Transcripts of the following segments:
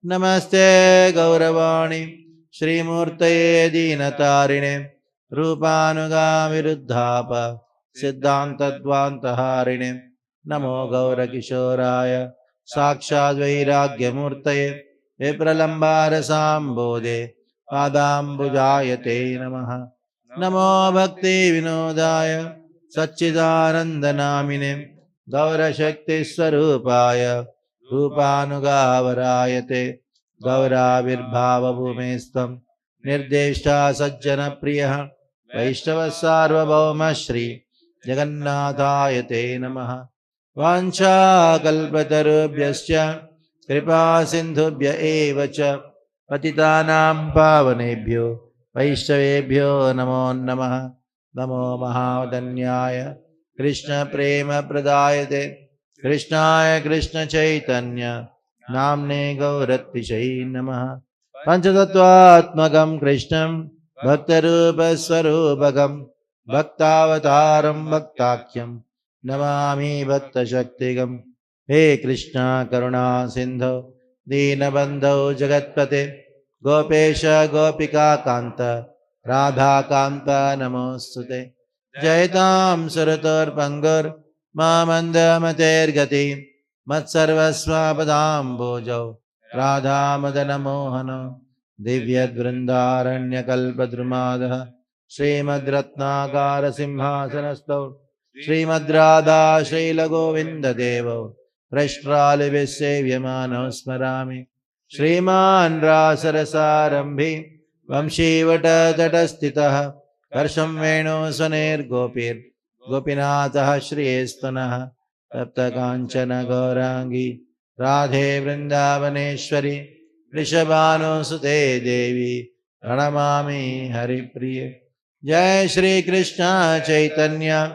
नमस्ते गौरवाणी श्रीमूर्तये दीनतारिणे रूपानुगाविरुद्धाप सिद्धान्तद्वान्तहारिणे नमो गौरकिशोराय साक्षाद्वैराग्यमूर्तये विप्रलम्बारसाम्बोधे पादाम्बुजाय ते नमः। नमो भक्तिविनोदाय सच्चिदानन्दनामिने गौरशक्तिस्वरूपाय रूपानुगावरायते गौराविर्भावभूमेस्त्वं निर्देष्टा सज्जनप्रियः वैष्णवसार्वभौम श्री जगन्नाथाय ते नमः। वाञ्छाकल्पतरुभ्यश्च कृपा सिन्धुभ्य एव च पतितानां पावनेभ्यो वैष्णवेभ्यो नमो नमः। नमो महावदन्याय कृष्ण प्रेम प्रदायते कृष्णाय कृष्ण चैतन्य नाम्ने गौरत्तिशै नमः। पंचतत्वात्मकं कृष्णं भक्तरूपस्वरूपकं भक्तावतारं भक्ताख्यं नमामि भक्तशक्तिगं। हे कृष्णा करुणा सिंधो दीनबंधो जगत्पते गोपेश गोपिका कांत राधा कांत नमोस्तुते। जयतां सुरतोर्पंगुर मामंदमतेर्गति मत्सर्वस्वापदाम्बोजौ राधा मदन मोहन दिव्यद्वृन्दारण्यकल्पद्रुमादः श्रीमद्रत्नाकार सिंहासनस्थौ श्रीमद्राधा श्रीलगोविन्ददेवौ पृष्ठ्रालिभिस्सेव्यमानौ स्मरामि। श्रीमान् रासरसारम्भी वंशीवटतटस्थितः कर्षं वेणुस्वनैर्गोपीर् गोपीनाथः श्रीस्तनः तप्तकाञ्चन गौरांगी राधे वृंदावनेश्वरी वृषभानुसुते देवी प्रणमामि हरिप्रिय। जय श्री कृष्ण चैतन्य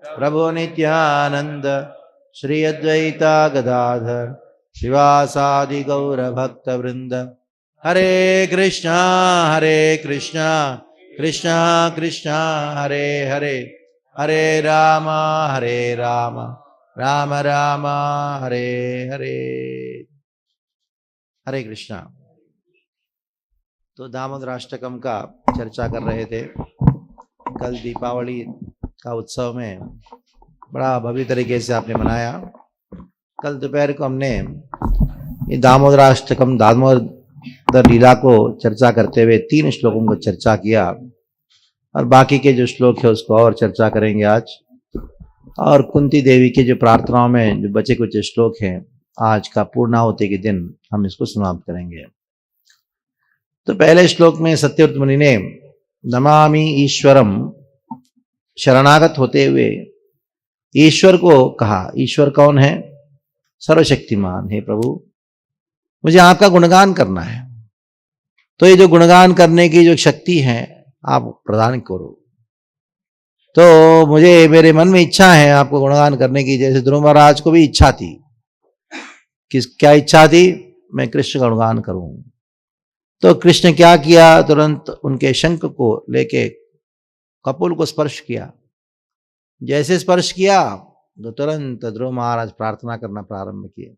प्रभु नित्यानंद श्री अद्वैता गदाधर शिवासादि गौर भक्त वृंद। हरे कृष्णा कृष्णा कृष्णा हरे हरे हरे राम राम राम हरे हरे। हरे कृष्णा। तो दामोदराष्टकम का चर्चा कर रहे थे। कल दीपावली का उत्सव में बड़ा भव्य तरीके से आपने मनाया। कल दोपहर को हमने ये दामोदराष्टकम दामोदर लीला को चर्चा करते हुए 3 श्लोकों को चर्चा किया और बाकी के जो श्लोक है उसको और चर्चा करेंगे आज। और कुंती देवी के जो प्रार्थनाओं में जो बचे कुछ श्लोक हैं आज का पूर्णाहुति के दिन हम इसको समाप्त करेंगे। तो पहले श्लोक में सत्यव्रत मुनि ने नमामि ईश्वरम शरणागत होते हुए ईश्वर को कहा। ईश्वर कौन है? सर्वशक्तिमान। हे प्रभु मुझे आपका गुणगान करना है, तो ये जो गुणगान करने की जो शक्ति है आप प्रदान करो। तो मुझे मेरे मन में इच्छा है आपको गुणगान करने की, जैसे ध्रुव महाराज को भी इच्छा थी। क्या इच्छा थी? मैं कृष्ण का गुणगान करूं। तो कृष्ण क्या किया? तुरंत उनके शंख को लेके कपोल को स्पर्श किया। जैसे स्पर्श किया तो तुरंत ध्रुव महाराज प्रार्थना करना प्रारंभ किए।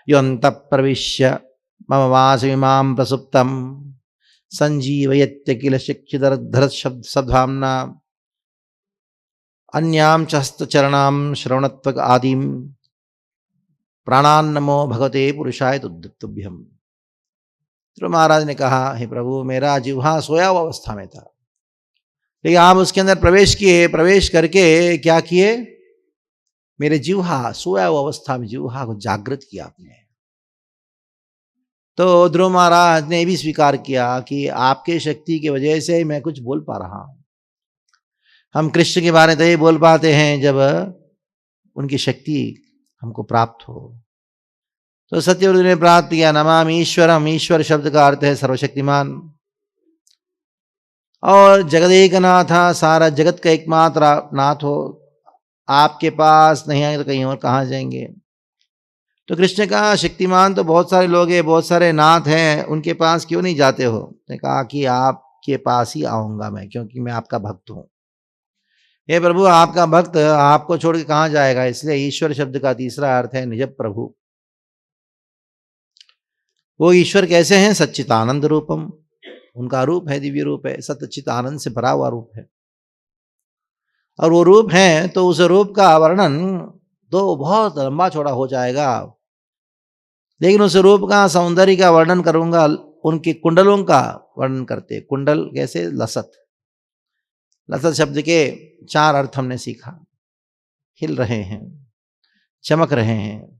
योऽन्तः प्रविश्य मम वासमिमां प्रसुप्तं संजीवयत्य किल शिक्षितधर सद्धाम्ना अन्यां च हस्तचरणां श्रवणत्वक आदिम प्राणान्नमो भगवते पुरुषाय तुभ्यम। ध्रुव महाराज ने कहा, हे प्रभु मेरा जिह्वा सोया हुआ अवस्था में था, लेकिन आप उसके अंदर प्रवेश किए। प्रवेश करके क्या किए? मेरे जिह्वा सोया हुआ अवस्था में जिह्वा को जागृत किया आपने। तो ध्रुव महाराज ने भी स्वीकार किया कि आपके शक्ति की वजह से मैं कुछ बोल पा रहा हूं। हम कृष्ण के बारे में तभी बोल पाते हैं जब उनकी शक्ति हमको प्राप्त हो। तो सत्यव्रत ने प्राप्त किया नमामि ईश्वरम। ईश्वर शब्द का अर्थ है सर्वशक्तिमान और जगदेकनाथ, सारा जगत का एकमात्र नाथ हो। आपके पास नहीं आएंगे तो कहीं और कहाँ जाएंगे? तो कृष्ण का शक्तिमान तो बहुत सारे लोग हैं, बहुत सारे नाथ हैं, उनके पास क्यों नहीं जाते हो? ने कहा कि आपके पास ही आऊंगा मैं, क्योंकि मैं आपका भक्त हूं। हे प्रभु आपका भक्त आपको छोड़ के कहाँ जाएगा? इसलिए ईश्वर शब्द का तीसरा अर्थ है निज प्रभु। वो ईश्वर कैसे हैं? सच्चिदानंद रूपम, उनका रूप है, दिव्य रूप है, सच्चित आनंद से भरा हुआ रूप है। और वो रूप है तो उस रूप का वर्णन तो बहुत लंबा चौड़ा हो जाएगा, लेकिन उस रूप का सौंदर्य का वर्णन करूंगा उनके कुंडलों का वर्णन करते। कुंडल कैसे? लसत, लसत शब्द के 4 अर्थ हमने सीखा। हिल रहे हैं, चमक रहे हैं।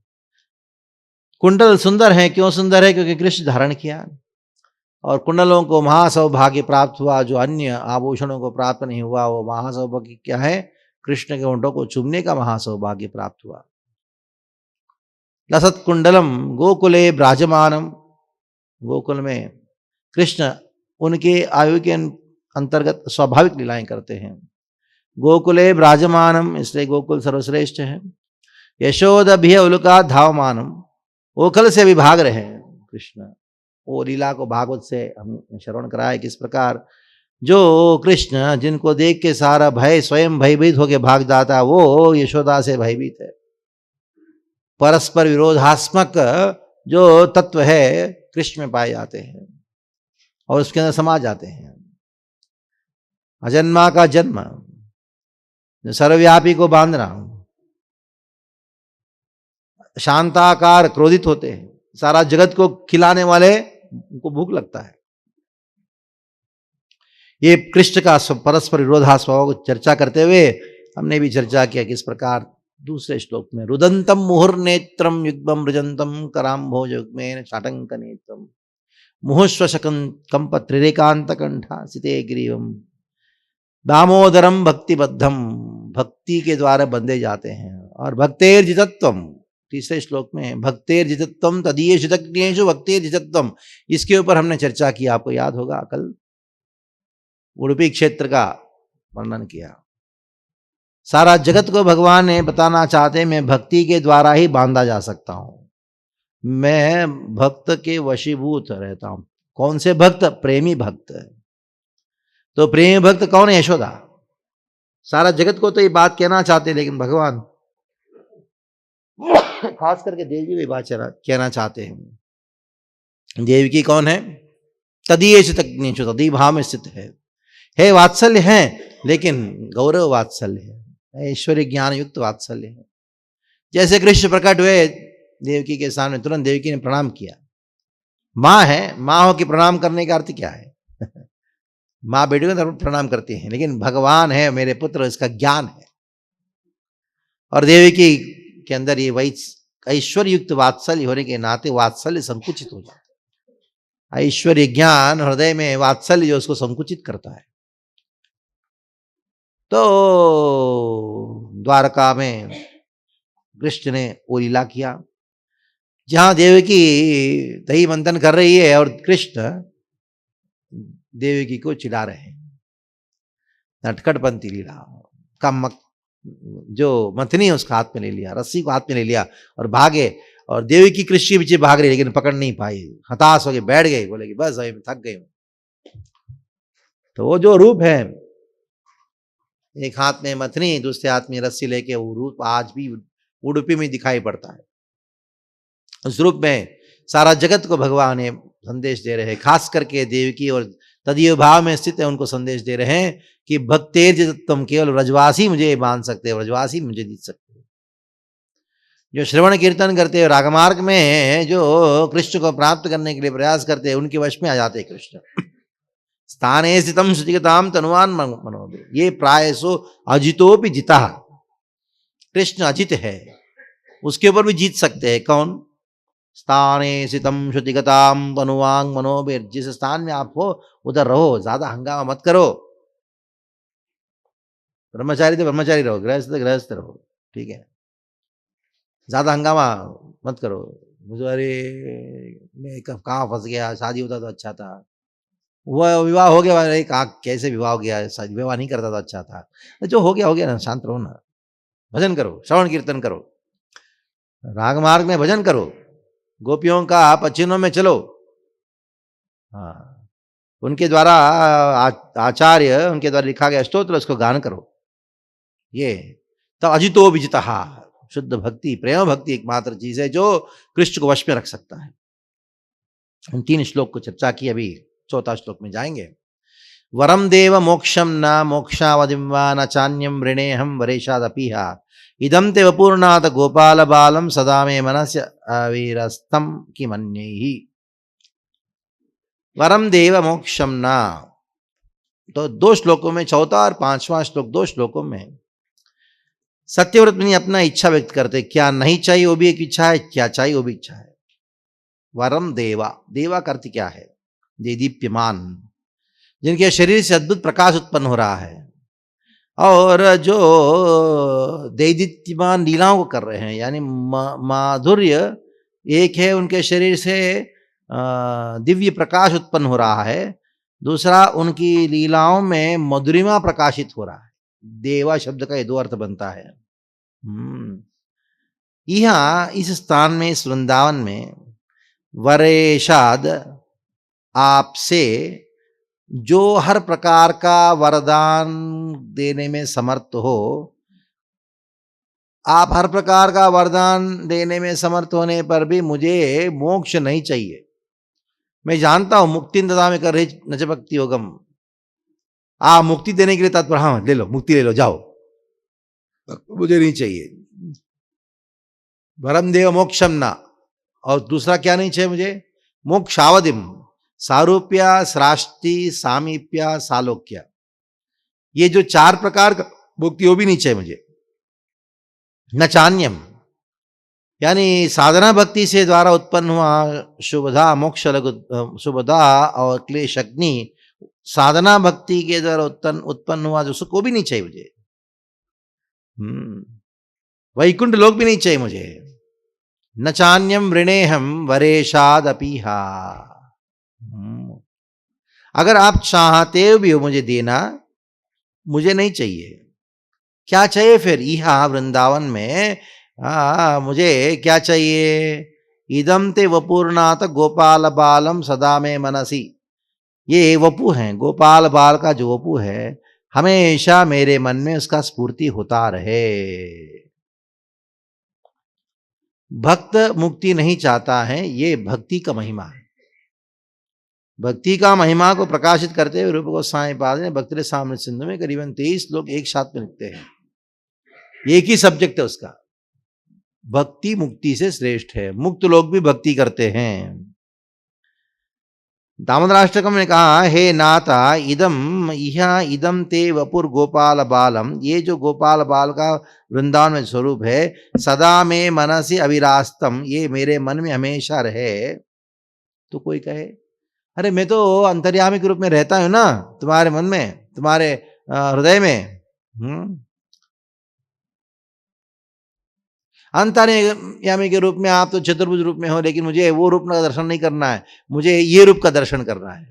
कुंडल सुंदर है, क्यों सुंदर है? क्योंकि कृष्ण धारण किया, और कुंडलों को महासौभाग्य प्राप्त हुआ। जो अन्य आभूषणों को प्राप्त नहीं हुआ, वो महासौभाग्य क्या है? कृष्ण के होंठों को चूमने का महासौभाग्य प्राप्त हुआ। लसत कुंडलम गोकुले ब्राजमानम, गोकुल में कृष्ण उनके आयु के अंतर्गत स्वाभाविक लीलाएं करते हैं। गोकुले ब्राजमानम, इसलिए गोकुल सर्वश्रेष्ठ है। यशोदभ्य उलका धावमानम, ओखल से भी भाग रहे हैं कृष्ण। वो लीला को भागवत से हम श्रवण कराए किस प्रकार जो कृष्ण जिनको देख के सारा भय स्वयं भयभीत होकर भाग जाता, वो यशोदा से भयभीत है। परस्पर विरोधात्मक जो तत्व है कृष्ण में पाए जाते हैं और उसके अंदर समा जाते हैं। अजन्मा का जन्म, जो सर्वव्यापी को बांधना, शांताकार क्रोधित होते हैं, सारा जगत को खिलाने वाले उनको भूख लगता है। ये कृष्ण का परस्पर विरोधाभास को चर्चा करते हुए हमने भी चर्चा किया किस प्रकार दूसरे श्लोक में रुदंतम मुहुर्नेत्रम युग्मम रुजंतम कराम्भोज युग्मेन चाटंक नेत्रम मुहुश्वशकं कंप त्रिरेकांत कंठा सिते ग्रीवम दामोदरम भक्तिबद्धम, भक्ति के द्वारा बंधे जाते हैं। और भक्तेर जितत्वम, तीसरे श्लोक में भक्तेर जितत्वम तदीय जितज्ञेषु भक्तेर जितत्वम, इसके ऊपर हमने चर्चा की, आपको याद होगा कल उडुपी क्षेत्र का वर्णन किया। सारा जगत को भगवान ने बताना चाहते मैं भक्ति के द्वारा ही बांधा जा सकता हूं, मैं भक्त के वशीभूत रहता हूं। कौन से भक्त? प्रेमी भक्त। तो प्रेमी भक्त कौन है? यशोदा। सारा जगत को तो ये बात कहना चाहते, लेकिन भगवान खास करके देवी को ये बात कहना चाहते हैं। देवकी कौन है? तदीयेषु तज्ञेषु, तदी भाव में स्थित है वात्सल्य है, लेकिन गौरव वात्सल्य है, ऐश्वर्य ज्ञान युक्त वात्सल्य है। जैसे कृष्ण प्रकट हुए देवकी के सामने, तुरंत देवकी ने प्रणाम किया। माँ है, माँ हो कि प्रणाम करने का अर्थ क्या है? माँ बेटी को प्रणाम करती है, लेकिन भगवान है मेरे पुत्र, इसका ज्ञान है। और देवकी के अंदर ये वही ऐश्वर्य युक्त वात्सल्य होने के नाते वात्सल्य संकुचित हो जाता है। ऐश्वर्य ज्ञान हृदय में वात्सल्य जो उसको संकुचित करता है। तो द्वारका में कृष्ण ने वो लीला किया जहां देवकी दही मंथन कर रही है और कृष्ण देवकी को चिढ़ा रहे हैं। नटखटपंथी लीला का जो मंथनी उसका हाथ में ले लिया, रस्सी को हाथ में ले लिया और भागे, और देवकी कृष्ण के पीछे भाग रही, लेकिन पकड़ नहीं पाई, हताश हो गई, बैठ गई, बोले कि बस अभी थक गई। तो वो जो रूप है, एक हाथ में मथनी दूसरे हाथ में रस्सी लेके, वो रूप आज भी उडुपी में दिखाई पड़ता है। उस रूप में सारा जगत को भगवान ने संदेश दे रहे हैं, खास करके देवकी और तदीय भाव में स्थित है उनको संदेश दे रहे हैं कि भक्तेर जितत्वम, केवल ब्रजवासी मुझे बांध सकते हैं, ब्रजवासी मुझे जीत सकते हैं। जो श्रवण कीर्तन करते हैं, रागमार्ग में जो कृष्ण को प्राप्त करने के लिए प्रयास करते हैं, उनके वश में आ जाते हैं कृष्ण। स्थाने स्थितम श्रुतिगताम तनुवान मनोबे, ये प्रायसो अजितोपि जिता, कृष्ण अजित है, उसके ऊपर भी जीत सकते हैं। कौन? स्थाने स्थितम श्रुतिगताम तनुवांग मनोबे, जिस स्थान में आप हो उधर रहो, ज्यादा हंगामा मत करो। ब्रह्मचारी तो ब्रह्मचारी रहो, गृहस्थ तो गृहस्थ रहो, ठीक है, ज्यादा हंगामा मत करो। मुझे अरे मैं कहाँ फंस गया, शादी होता तो अच्छा था, वह विवाह हो गया, अरे कहाँ कैसे विवाह हो गया, विवाह नहीं करता तो अच्छा था। जो हो गया ना, शांत रहो ना, भजन करो, श्रवण कीर्तन करो, रागमार्ग में भजन करो, गोपियों का पचिनों में चलो। हाँ, उनके द्वारा आचार्य उनके द्वारा लिखा गया स्तोत्र, उसको गान करो। ये तो अजितो विजिता, शुद्ध भक्ति, प्रेम भक्ति एकमात्र चीज है जो कृष्ण को वश में रख सकता है। उन 3 श्लोक को चर्चा की, अभी 4था श्लोक में जाएंगे। वरम देव मोक्षम न मोक्षावधिं वा न चान्यम ऋणेहम वरेशादपीहा इदं ते वपूर्णात गोपाल बालम सदा मे मनस्य अविरस्तम किमन्यैहि। वरम देव मोक्षम न, तो 2 श्लोकों में, 4था और 5वां श्लोक, 2 श्लोकों में सत्यव्रत मुनि अपना इच्छा व्यक्त करते, क्या नहीं चाहिए वो भी एक इच्छा है, क्या चाहिए वो भी इच्छा है। वरम देवा, देवा का अर्थ क्या है? देदीप्यमान, जिनके शरीर से अद्भुत प्रकाश उत्पन्न हो रहा है और जो देदीप्यमान लीलाओं को कर रहे हैं, यानी माधुर्य एक है, उनके शरीर से दिव्य प्रकाश उत्पन्न हो रहा है, दूसरा उनकी लीलाओं में मधुरिमा प्रकाशित हो रहा है। देवा शब्द का ये 2 अर्थ बनता है। यहाँ इस स्थान में, इस वृंदावन में, वरेशाद, आपसे जो हर प्रकार का वरदान देने में समर्थ हो, आप हर प्रकार का वरदान देने में समर्थ होने पर भी मुझे मोक्ष नहीं चाहिए। मैं जानता हूं मुक्ति ददामि कर रही नच भक्ति योगम, आप मुक्ति देने के लिए तत्पर, हाँ ले लो, मुक्ति ले लो, जाओ, मुझे नहीं चाहिए। वरम देव मोक्षम ना, और दूसरा क्या नहीं चाहिए मुझे? मोक्षावधिम, सारूप्या सृष्टि सामीप्या सालोक्य, ये जो 4 प्रकार का मुक्ति वो भी नहीं चाहिए मुझे। न चान्यम, यानी साधना भक्ति से द्वारा उत्पन्न हुआ शुभदा मोक्ष लघु, शुभदा और क्लेश अग्नि, साधना भक्ति के द्वारा उत्पन्न हुआ जो सुख वो भी नहीं चाहिए मुझे। वैकुंठ लोक भी नहीं चाहिए मुझे। न चान्यम ऋणेहम वरेशाद अपीहा, अगर आप चाहते भी हो मुझे देना, मुझे नहीं चाहिए। क्या चाहिए फिर? इहा वृंदावन में मुझे क्या चाहिए? इदम ते वपूर्णात गोपाल बालम सदा में मनसी, ये वपु हैं, गोपाल बाल का जो वपु है, हमेशा मेरे मन में उसका स्फूर्ति होता रहे। भक्त मुक्ति नहीं चाहता है, ये भक्ति का महिमा है। भक्ति का महिमा को प्रकाशित करते हुए रूप गोस्वामी पाद ने भक्ति सामने सिंधु में करीबन 23 लोग एक साथ में लिखते हैं। एक ही सब्जेक्ट है उसका, भक्ति मुक्ति से श्रेष्ठ है। मुक्त लोग भी भक्ति करते हैं। दामोदराष्टकम ने कहा, हे नाथा इदम इहा इदम ते वपुर गोपाल बालम, ये जो गोपाल बाल का वृंदावन में स्वरूप है, सदा में मनसी अविरास्तम, ये मेरे मन में हमेशा रहे। तो कोई कहे, अरे मैं तो अंतर्यामी के रूप में रहता हूं ना तुम्हारे मन में, तुम्हारे हृदय में। अंतर्यामी के रूप में आप तो चतुर्भुज रूप में हो, लेकिन मुझे वो रूप का दर्शन नहीं करना है, मुझे ये रूप का दर्शन करना है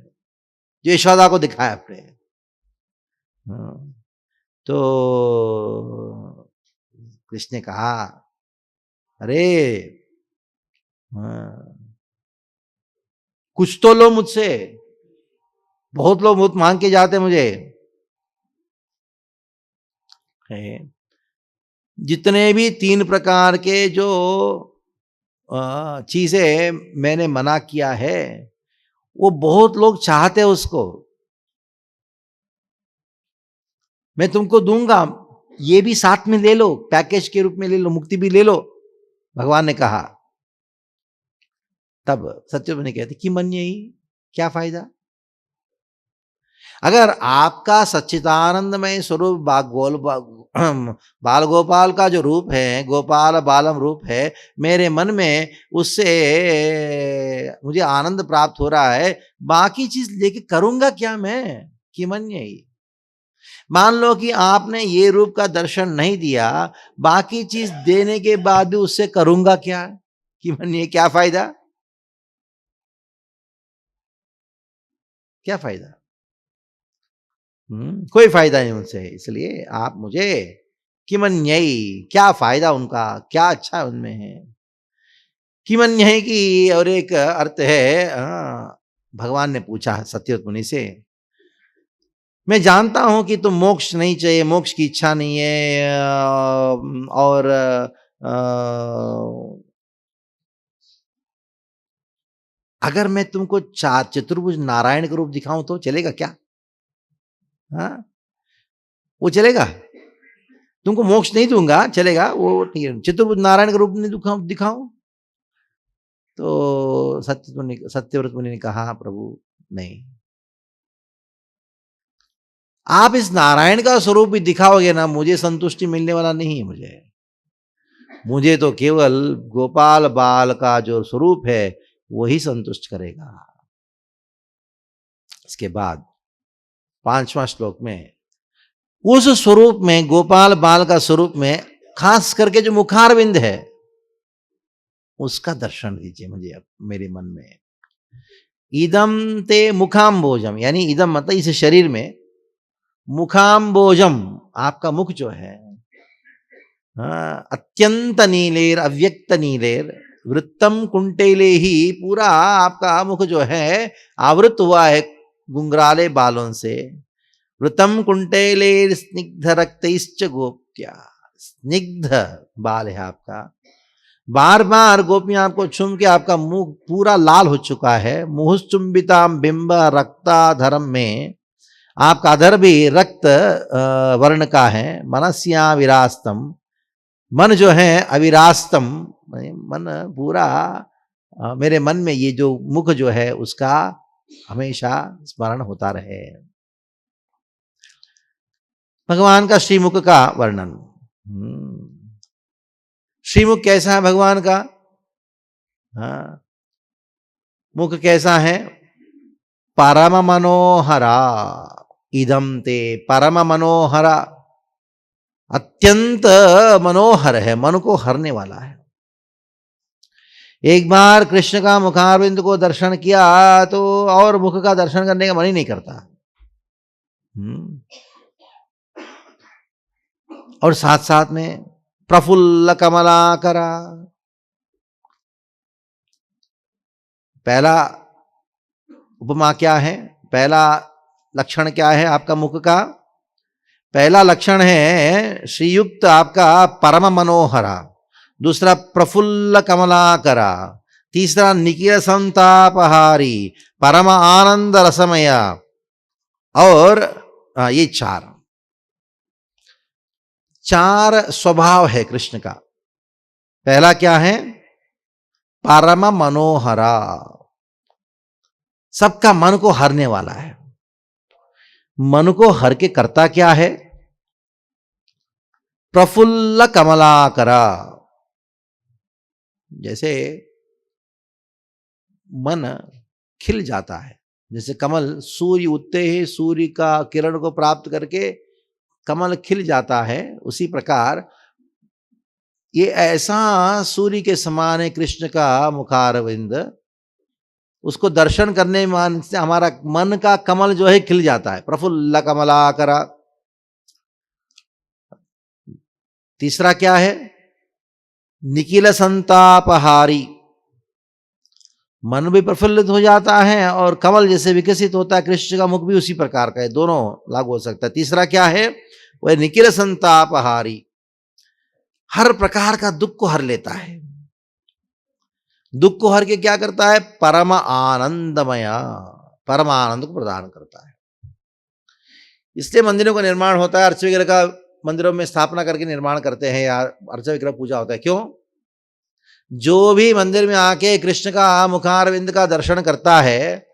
जो यशोदा को दिखाया आपने। तो कृष्ण ने कहा, अरे कुछ तो लो मुझसे, बहुत लोग बहुत मांग के जाते मुझे। जितने भी 3 प्रकार के जो चीजें मैंने मना किया है, वो बहुत लोग चाहते हैं उसको, मैं तुमको दूंगा, ये भी साथ में ले लो, पैकेज के रूप में ले लो, मुक्ति भी ले लो, भगवान ने कहा। तब सत्यव्रत कहते कि मन यही, क्या फायदा? अगर आपका सच्चिदानंदमय स्वरूप बाल गोपाल का जो रूप है, गोपाल बालम रूप है, मेरे मन में उससे मुझे आनंद प्राप्त हो रहा है, बाकी चीज लेके करूंगा क्या मैं? कि मन यही। मान लो कि आपने ये रूप का दर्शन नहीं दिया, बाकी चीज देने के बाद भी उससे करूंगा क्या? कि मन ये, क्या फायदा? क्या फायदा? कोई फायदा नहीं उनसे। इसलिए आप मुझे किमन्यई, क्या फायदा उनका, क्या अच्छा उनमें है? किमन्यई की और एक अर्थ है, भगवान ने पूछा सत्यव्रत मुनि से, मैं जानता हूं कि तुम मोक्ष नहीं चाहिए, मोक्ष की इच्छा नहीं है, और अगर मैं तुमको चतुर्भुज नारायण का रूप दिखाऊं तो चलेगा क्या? हाँ, वो चलेगा? तुमको मोक्ष नहीं दूंगा, चलेगा वो ठीक है, चतुर्भुज नारायण का रूप नहीं दिखाऊं? तो सत्यव्रत मुनि ने कहा, प्रभु नहीं, आप इस नारायण का स्वरूप भी दिखाओगे ना, मुझे संतुष्टि मिलने वाला नहीं है। मुझे तो केवल गोपाल बाल का जो स्वरूप है वही संतुष्ट करेगा। इसके बाद 5वां श्लोक में उस स्वरूप में, गोपाल बाल का स्वरूप में, खास करके जो मुखारविंद है उसका दर्शन दीजिए मुझे अब मेरे मन में। इदम ते मुखाम्बोजम, यानी इदम मतलब इस शरीर में, मुखाम्बोजम आपका मुख जो है, अत्यंत नीलेर, अव्यक्त नीलेर, वृत्तम कुंटेले ही, पूरा आपका मुख जो है आवृत हुआ है गुंगराले बालों से। वृतम कुंटेलेर स्निग्ध रक्तैश्च गोप्या, स्निग्ध बाल है आपका। बार बार गोपियां आपको चूम के आपका मुंह पूरा लाल हो चुका है। मुहुश्चुंबिताम बिंब रक्ताधरम में आपका अधर भी रक्त वर्ण का है। मनस्या विरास्तम, मन जो है अविरास्तम, मन पूरा मेरे मन में ये जो मुख जो है उसका हमेशा स्मरण होता रहे। भगवान का श्रीमुख का वर्णन। श्रीमुख कैसा है भगवान का? हाँ, मुख कैसा है? परम मनोहरा, इदम ते परम मनोहरा, अत्यंत मनोहर है, मन को हरने वाला है। एक बार कृष्ण का मुखारविंद को दर्शन किया तो और मुख का दर्शन करने का मन ही नहीं करता। और साथ साथ में प्रफुल्ल कमलाकरा, पहला उपमा क्या है, पहला लक्षण क्या है आपका मुख का? पहला लक्षण है श्रीयुक्त आपका परम मनोहरा, दूसरा प्रफुल्ल कमलाकरा, तीसरा निखिल संतापहारी, परम आनंद रसमया, और ये चार स्वभाव है कृष्ण का। पहला क्या है? परम मनोहरा, सबका मन को हरने वाला है। मन को हर के करता क्या है? प्रफुल्ल कमलाकरा, जैसे मन खिल जाता है, जैसे कमल सूर्य उगते ही सूर्य का किरण को प्राप्त करके कमल खिल जाता है, उसी प्रकार ये ऐसा सूर्य के समान है कृष्ण का मुखारविंद। उसको दर्शन करने से हमारा मन का कमल जो है खिल जाता है, प्रफुल्ल कमलाकरा। तीसरा क्या है? निखिल संतापहारी, मन भी प्रफुल्लित हो जाता है और कमल जैसे विकसित होता है, कृष्ण का मुख भी उसी प्रकार का है, दोनों लागू हो सकता है। तीसरा क्या है? वह निखिल संतापहारी, हर प्रकार का दुख को हर लेता है। दुख को हर के क्या करता है? परम आनंदमया, परम आनंद को प्रदान करता है। इसलिए मंदिरों का निर्माण होता है, अर्च विग्रह का मंदिरों में स्थापना करके निर्माण करते हैं या अर्च विग्रह पूजा होता है। क्यों? जो भी मंदिर में आके कृष्ण का मुखारविंद का दर्शन करता है,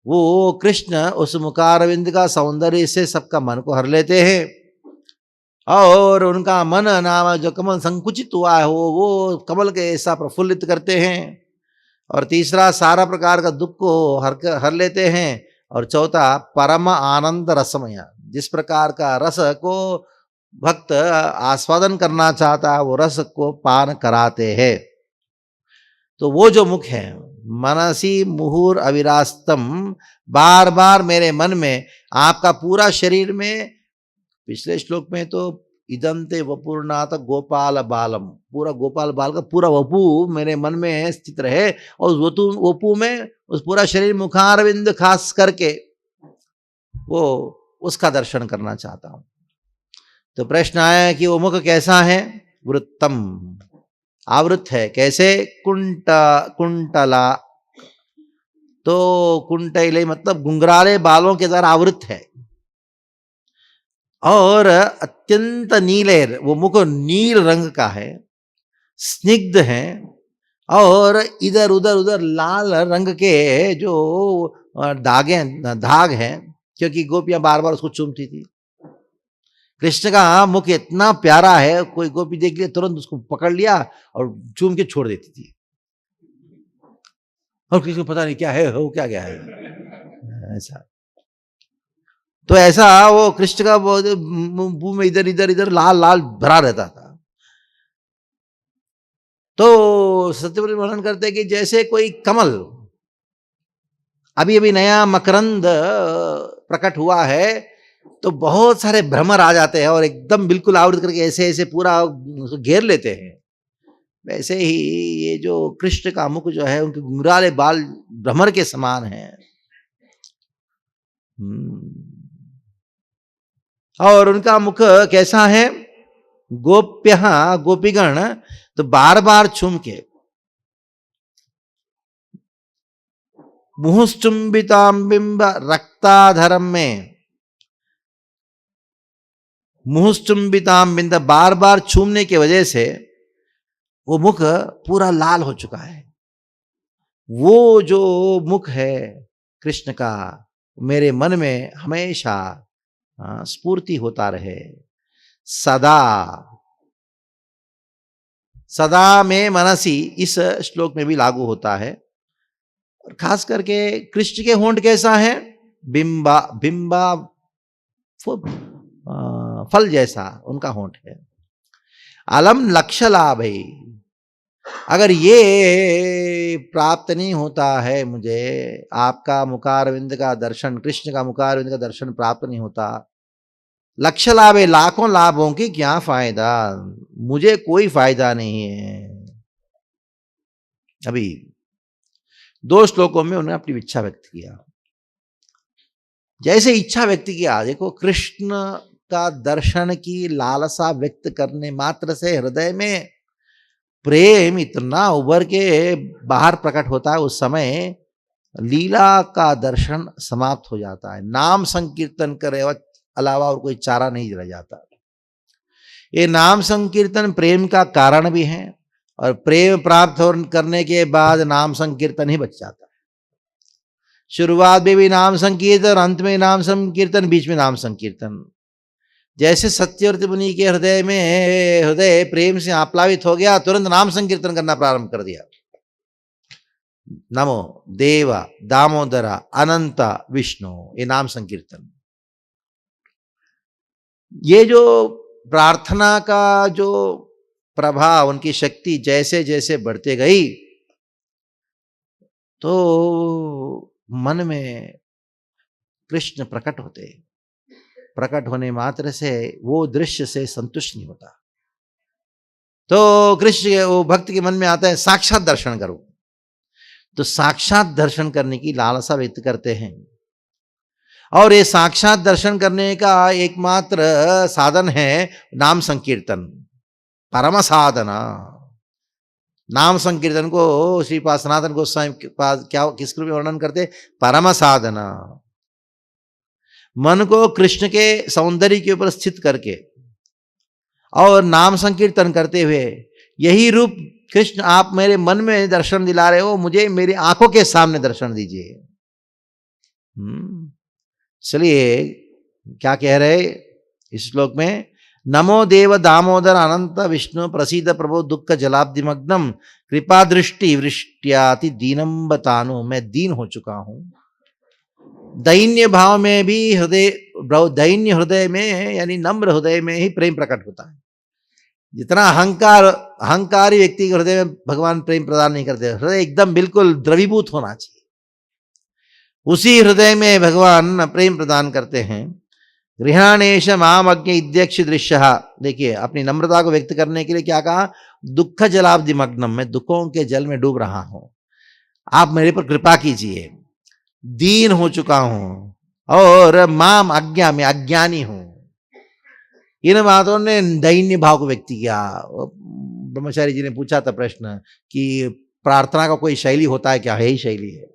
वो कृष्ण उस मुखारविंद का सौंदर्य से सबका मन को हर लेते हैं और उनका मन नाम जो कमल संकुचित हुआ है वो कमल के ऐसा प्रफुल्लित करते हैं। और तीसरा, सारा प्रकार का दुख को हर लेते हैं। और चौथा, परम आनंद रसमय, जिस प्रकार का रस को भक्त आस्वादन करना चाहता है वो रस को पान कराते हैं। तो वो जो मुख है, मनसी मुहुर अविरास्तम, बार बार मेरे मन में आपका पूरा शरीर में, पिछले श्लोक में तो इदंते वपुर्नाथ गोपाल बालम, पूरा गोपाल बाल का पूरा वपु मेरे मन में स्थित रहे और उस वपु में उस पूरा शरीर मुखारविंद खास करके वो उसका दर्शन करना चाहता हूं। तो प्रश्न आया कि वो मुख कैसा है? वृत्तम, आवृत है। कैसे? कुंटला, तो कुंटैले मतलब घुंघराले बालों के द्वारा आवृत है और अत्यंत नीले, वो मुख नील रंग का है, स्निग्ध है और इधर उधर उधर लाल रंग के जो दाग हैं, क्योंकि गोपियां बार बार उसको चूमती थी। कृष्ण का मुख इतना प्यारा है, कोई गोपी देख लिया तुरंत उसको पकड़ लिया और चूम के छोड़ देती थी, और किसी को पता नहीं क्या है, हो क्या क्या है ऐसा। तो ऐसा वो कृष्ण का मुंह में इधर इधर इधर लाल लाल भरा रहता था। तो सत्यव्रत वर्णन करते हैं कि जैसे कोई कमल अभी अभी नया मकरंद प्रकट हुआ है तो बहुत सारे भ्रमर आ जाते हैं और एकदम बिल्कुल आवृत करके ऐसे ऐसे पूरा घेर लेते हैं। वैसे ही ये जो कृष्ण का मुख जो है, उनके घुंघराले बाल भ्रमर के समान हैं। और उनका मुख कैसा है? गोप्य गोपीगण तो बार बार चूम के मुहुश्चुंबिताम्बिंब रक्ताधरम में, मुहुश्चुंबिताम्बिंद बार बार चूमने की वजह से वो मुख पूरा लाल हो चुका है। वो जो मुख है कृष्ण का, मेरे मन में हमेशा स्फूर्ति होता रहे, सदा सदा में मनसी, इस श्लोक में भी लागू होता है। और खास करके कृष्ण के होंठ कैसा है? बिंबा बिंबा फल जैसा उनका होंठ है। अलम लक्ष्य लाभ है। अगर ये प्राप्त नहीं होता है मुझे, आपका मुखारविंद का दर्शन, कृष्ण का मुखारविंद का दर्शन प्राप्त नहीं होता, लक्ष्य लाभ है, लाखों लाभों की क्या फायदा, मुझे कोई फायदा नहीं है। अभी 2 श्लोकों में उन्होंने अपनी इच्छा व्यक्त किया। जैसे इच्छा व्यक्त किया, देखो कृष्ण का दर्शन की लालसा व्यक्त करने मात्र से हृदय में प्रेम इतना उभर के बाहर प्रकट होता है, उस समय लीला का दर्शन समाप्त हो जाता है। नाम संकीर्तन करे अलावा और कोई चारा नहीं रह जाता। ये नाम संकीर्तन प्रेम का कारण भी है, और प्रेम प्राप्त करने के बाद नाम संकीर्तन ही बच जाता है। शुरुआत में भी नाम संकीर्तन, अंत में नाम संकीर्तन, बीच में नाम संकीर्तन। जैसे सत्यव्रत मुनि के हृदय प्रेम से आप्लावित हो गया, तुरंत नाम संकीर्तन करना प्रारंभ कर दिया। नमो देव दामोदर अनंत विष्णु, ये नाम संकीर्तन। ये जो प्रार्थना का जो प्रभाव, उनकी शक्ति जैसे जैसे बढ़ते गई, तो मन में कृष्ण प्रकट होते, प्रकट होने मात्र से वो दृश्य से संतुष्ट नहीं होता। तो कृष्ण वो भक्त के मन में आता है साक्षात दर्शन करो, तो साक्षात दर्शन करने की लालसा व्यक्त करते हैं। और ये साक्षात दर्शन करने का एकमात्र साधन है नाम संकीर्तन, परम साधना। नाम संकीर्तन को श्रीपाद सनातन गोस्वामी के पास क्या किस रूप में वर्णन करते? परम साधना। मन को कृष्ण के सौंदर्य के ऊपर स्थित करके और नाम संकीर्तन करते हुए, यही रूप कृष्ण आप मेरे मन में दर्शन दिला रहे हो, मुझे मेरी आंखों के सामने दर्शन दीजिए। चलिए क्या कह रहे इस श्लोक में? नमो देव दामोदर अनंत विष्णु प्रसीद प्रभो दुख जलाब्धिमग्नम कृपा दृष्टि वृष्ट्याति दीनम बतानु। मैं दीन हो चुका हूं। दैन्य भाव में भी दैन्य हृदय में, यानी नम्र हृदय में ही प्रेम प्रकट होता है। जितना अहंकारी व्यक्ति के हृदय में भगवान प्रेम प्रदान नहीं करते। हृदय एकदम बिल्कुल द्रवीभूत होना चाहिए, उसी हृदय में भगवान प्रेम प्रदान करते हैं। गृहाणेश माम अज्ञ इध्यक्ष दृश्य। देखिए अपनी नम्रता को व्यक्त करने के लिए क्या कहा? दुख जलाब्धि मग्नम, मैं दुखों के जल में डूब रहा हूं, आप मेरे पर कृपा कीजिए। दीन हो चुका हूं और माम अज्ञा, में अज्ञानी हूं। इन बातों ने दैन्य भाव को व्यक्त किया। ब्रह्मचारी जी ने पूछा था प्रश्न कि प्रार्थना का कोई शैली होता है क्या? है ही शैली है।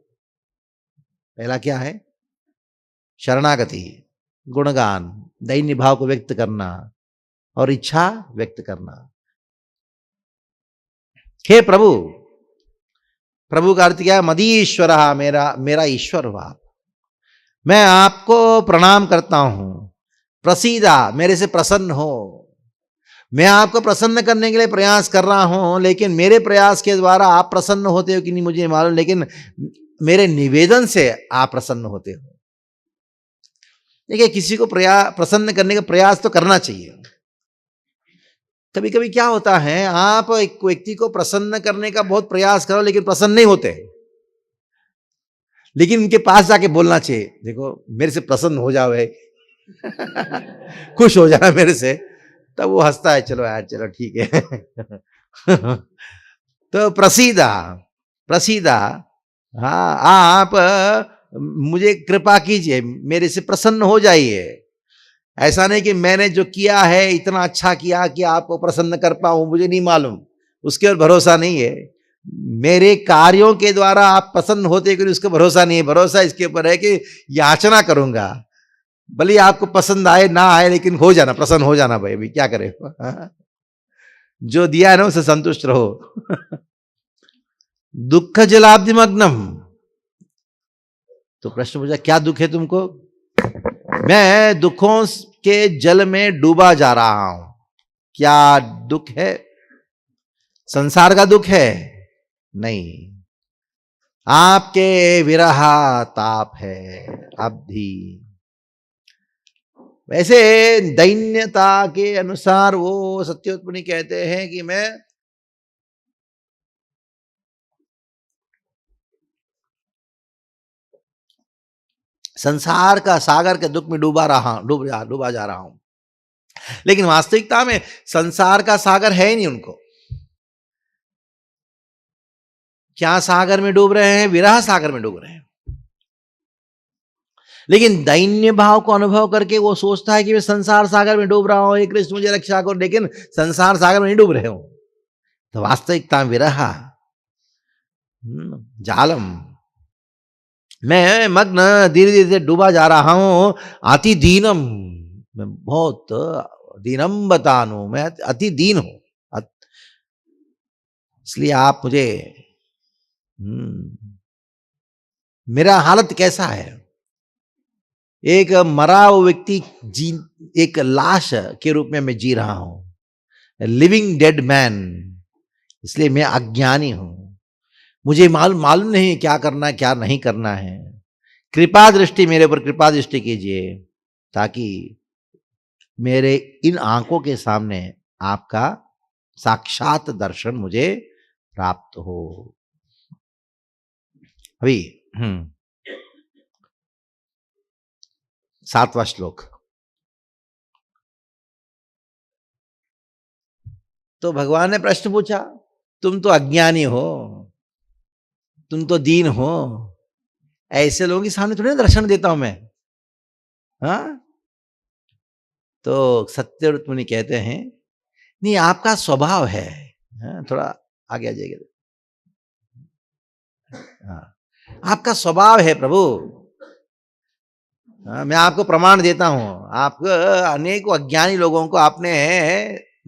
पहला क्या है? शरणागति, गुणगान, दैन्य भाव को व्यक्त करना और इच्छा व्यक्त करना। हे प्रभु, प्रभु का अर्थ क्या है? मदीश्वर, मेरा ईश्वर हो आप, मैं आपको प्रणाम करता हूं, प्रसीदा, मेरे से प्रसन्न हो। मैं आपको प्रसन्न करने के लिए प्रयास कर रहा हूं, लेकिन मेरे प्रयास के द्वारा आप प्रसन्न होते हो कि नहीं मुझे मालूम, लेकिन मेरे निवेदन से आप प्रसन्न होते हो। देखिए, किसी को प्रसन्न करने का प्रयास तो करना चाहिए। कभी कभी क्या होता है, आप एक व्यक्ति को प्रसन्न करने का बहुत प्रयास करो लेकिन प्रसन्न नहीं होते, लेकिन उनके पास जाके बोलना चाहिए, देखो मेरे से प्रसन्न हो जाओ भाई खुश हो जाना मेरे से, तब वो हंसता है, चलो यार चलो ठीक है तो प्रसीदा, प्रसीदा, हाँ आप मुझे कृपा कीजिए, मेरे से प्रसन्न हो जाइए। ऐसा नहीं कि मैंने जो किया है इतना अच्छा किया कि आपको प्रसन्न कर पाऊं, मुझे नहीं मालूम, उसके ऊपर भरोसा नहीं है। मेरे कार्यों के द्वारा आप प्रसन्न होते कि उसका भरोसा नहीं है। भरोसा इसके ऊपर है कि याचना करूंगा, भले आपको पसंद आए ना आए, लेकिन हो जाना, प्रसन्न हो जाना भाई, अभी क्या करे जो दिया है ना उसे संतुष्ट रहो दुख जलाब्धि मग्नम, तो प्रश्न पूछा क्या दुख है तुमको? मैं दुखों के जल में डूबा जा रहा हूं। क्या दुख है? संसार का दुख है? नहीं, आपके विरह ताप है अवधि। वैसे दैन्यता के अनुसार वो सत्योत्पन्नी कहते हैं कि मैं संसार का सागर के दुख में डूबा जा रहा हूं, लेकिन वास्तविकता में संसार का सागर है ही नहीं उनको। क्या सागर में डूब रहे हैं? विरह सागर में डूब रहे हैं। लेकिन दैन्य भाव को अनुभव करके वो सोचता है कि मैं संसार सागर में डूब रहा हूं, हे कृष्ण मुझे रक्षा करो, लेकिन संसार सागर में नहीं डूब रहे हो। तो वास्तविकता विरह जालम, मैं मग्न धीरे धीरे से डूबा जा रहा हूं। अति दीनम, मैं बहुत दीनम बतानु, मैं अति दीन हूं, इसलिए आप मुझे मेरा हालत कैसा है? एक मरा हुआ व्यक्ति एक लाश के रूप में मैं जी रहा हूं, लिविंग डेड मैन, इसलिए मैं अज्ञानी हूं, मुझे मालूम नहीं क्या करना है क्या नहीं करना है। कृपा दृष्टि, मेरे ऊपर कृपा दृष्टि कीजिए, ताकि मेरे इन आंखों के सामने आपका साक्षात दर्शन मुझे प्राप्त हो। अभी 7वां श्लोक। तो भगवान ने प्रश्न पूछा, तुम तो अज्ञानी हो, तुम तो दीन हो, ऐसे लोगों के सामने थोड़ी ना दर्शन देता हूं मैं। हाँ, तो सत्यव्रत कहते हैं नहीं, आपका स्वभाव है। हाँ, थोड़ा आगे आ जाएगा। हाँ, आपका स्वभाव है प्रभु। हाँ, मैं आपको प्रमाण देता हूं, आपको अनेकों अज्ञानी लोगों को आपने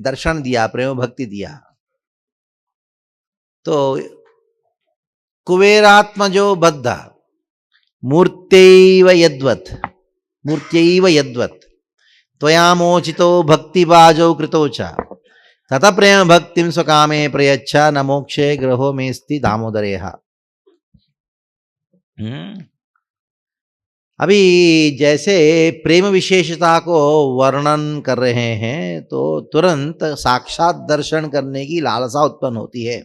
दर्शन दिया, प्रेम भक्ति दिया। तो कुबेरात्मजो बद्ध मूर्त्यैव यद्वत् त्वयामोचितो भक्तिबाजो कृतो च तत प्रेम भक्तिम स्वकामे प्रयच्छ न मोक्षे ग्रहो मेस्ति दामोदरेह। अभी जैसे प्रेम विशेषता को वर्णन कर रहे हैं, तो तुरंत साक्षात दर्शन करने की लालसा उत्पन्न होती है।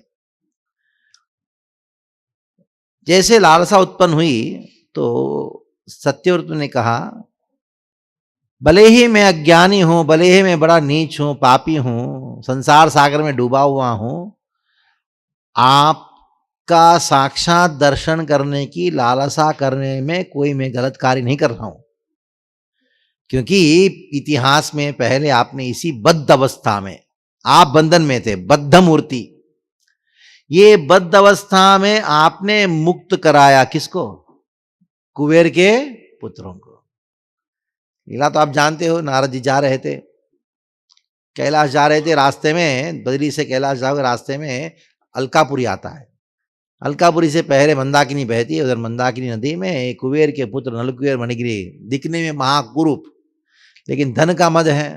जैसे लालसा उत्पन्न हुई तो सत्यव्रत ने कहा, भले ही मैं अज्ञानी हूं, भले ही मैं बड़ा नीच हूं, पापी हूं, संसार सागर में डूबा हुआ हूं, आपका साक्षात दर्शन करने की लालसा करने में कोई मैं गलत कार्य नहीं कर रहा हूं, क्योंकि इतिहास में पहले आपने इसी बद्ध अवस्था में, आप बंधन में थे, बद्ध मूर्ति, ये बद्ध अवस्था में आपने मुक्त कराया किसको? कुबेर के पुत्रों को। लीला तो आप जानते हो, नारद जी जा रहे थे, कैलाश जा रहे थे, रास्ते में बद्री से कैलाश जाओगे, रास्ते में अलकापुरी आता है। अलकापुरी से पहले मंदाकिनी बहती है, उधर मंदाकिनी नदी में कुबेर के पुत्र नलकुबेर मणिगिरी, दिखने में महाकुरूप लेकिन धन का मद है,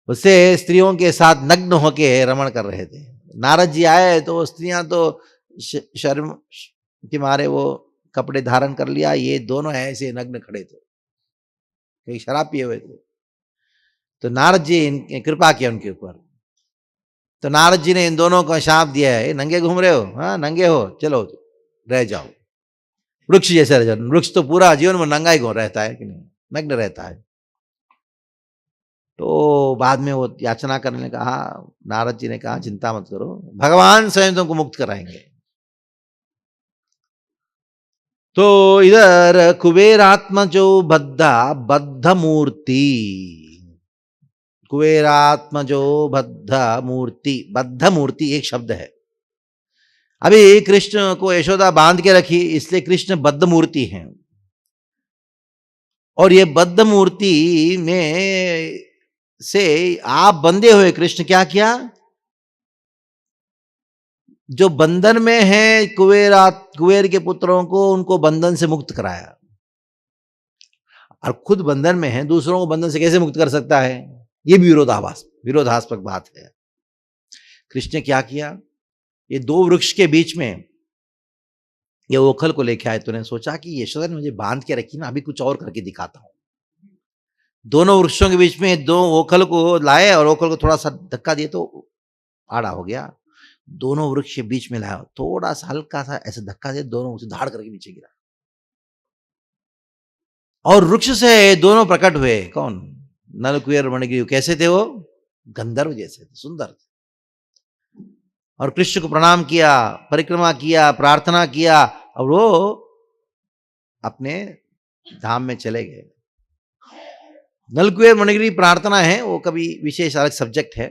उससे स्त्रियों के साथ नग्न होके रमण कर रहे थे। नारद जी आए तो स्त्रियां तो शर्म के मारे वो कपड़े धारण कर लिया, ये दोनों ऐसे नग्न खड़े थे, कहीं शराब पिए हुए थे। तो नारद जी कृपा किया उनके ऊपर, तो नारद जी ने इन दोनों को शाप दिया है, नंगे घूम रहे हो, हाँ नंगे हो, चलो रह जाओ, वृक्ष जैसे रह जाओ। वृक्ष तो पूरा जीवन में नंगा ही घूम रहता है कि नहीं, नग्न रहता है। तो बाद में वो याचना करने ने कहा, नारद जी ने कहा चिंता मत करो, भगवान स्वयं तुमको मुक्त कराएंगे। तो इधर कुबेरात्मजो बद्ध मूर्ति, कुबेरात्मजो बद्ध मूर्ति एक शब्द है। अभी कृष्ण को यशोदा बांध के रखी, इसलिए कृष्ण बद्ध मूर्ति हैं। और ये बद्ध मूर्ति में से आप बंधे हुए कृष्ण क्या किया, जो बंधन में है कुबेर के पुत्रों को, उनको बंधन से मुक्त कराया। और खुद बंधन में है, दूसरों को बंधन से कैसे मुक्त कर सकता है, ये भी विरोधास्पद बात है। कृष्ण ने क्या किया, ये दो वृक्ष के बीच में ये ओखल को लेके आए, तो ने सोचा कि यशोदा ने मुझे बांध के रखी ना, अभी कुछ और करके दिखाता हूं। दोनों वृक्षों के बीच में दो ओखल को लाए और ओखल को थोड़ा सा धक्का दिए तो आड़ा हो गया। दोनों वृक्ष के बीच में लाया, थोड़ा सा हल्का सा ऐसे धक्का दिया, दोनों उसे धाड़ करके नीचे गिरा और वृक्ष से दोनों प्रकट हुए। कौन, नलकुबेर मणिगिरी। कैसे थे वो, गंधर्व जैसे थे, सुंदर थे। और कृष्ण को प्रणाम किया, परिक्रमा किया, प्रार्थना किया और वो अपने धाम में चले गए। नलकुबेर मणिगिरी प्रार्थना है, वो कभी विशेष अलग सब्जेक्ट है,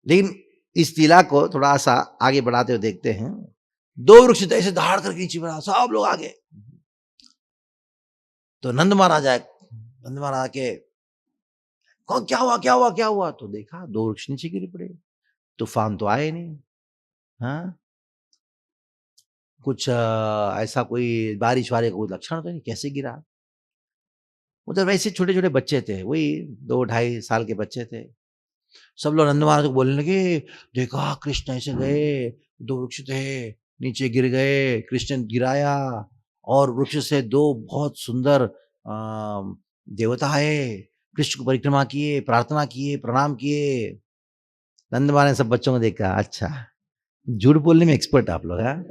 लेकिन इस लीला को थोड़ा सा आगे बढ़ाते हुए देखते हैं। दो वृक्ष ऐसे दहाड़ करके नीचे बढ़ा, सब लोग आगे। तो नंद महाराज के कौन, क्या हुआ क्या हुआ क्या हुआ, तो देखा दो वृक्ष नीचे गिर पड़े। तूफान तो आए नहीं, हाँ कुछ ऐसा कोई बारिश वाले कोई लक्षण तो नहीं, कैसे गिरा। उधर वैसे छोटे छोटे बच्चे थे, वही 2-2.5 साल के बच्चे थे। सब लोग नंद महाराज को बोलने लगे, देखा कृष्ण ऐसे गए, दो वृक्ष थे नीचे गिर गए, कृष्ण ने गिराया और वृक्ष से दो बहुत सुंदर देवता आए, कृष्ण को परिक्रमा किए, प्रार्थना किए, प्रणाम किए। नंद महाराज ने सब बच्चों को देखा, अच्छा झूठ बोलने में एक्सपर्ट आप लोग, हाँ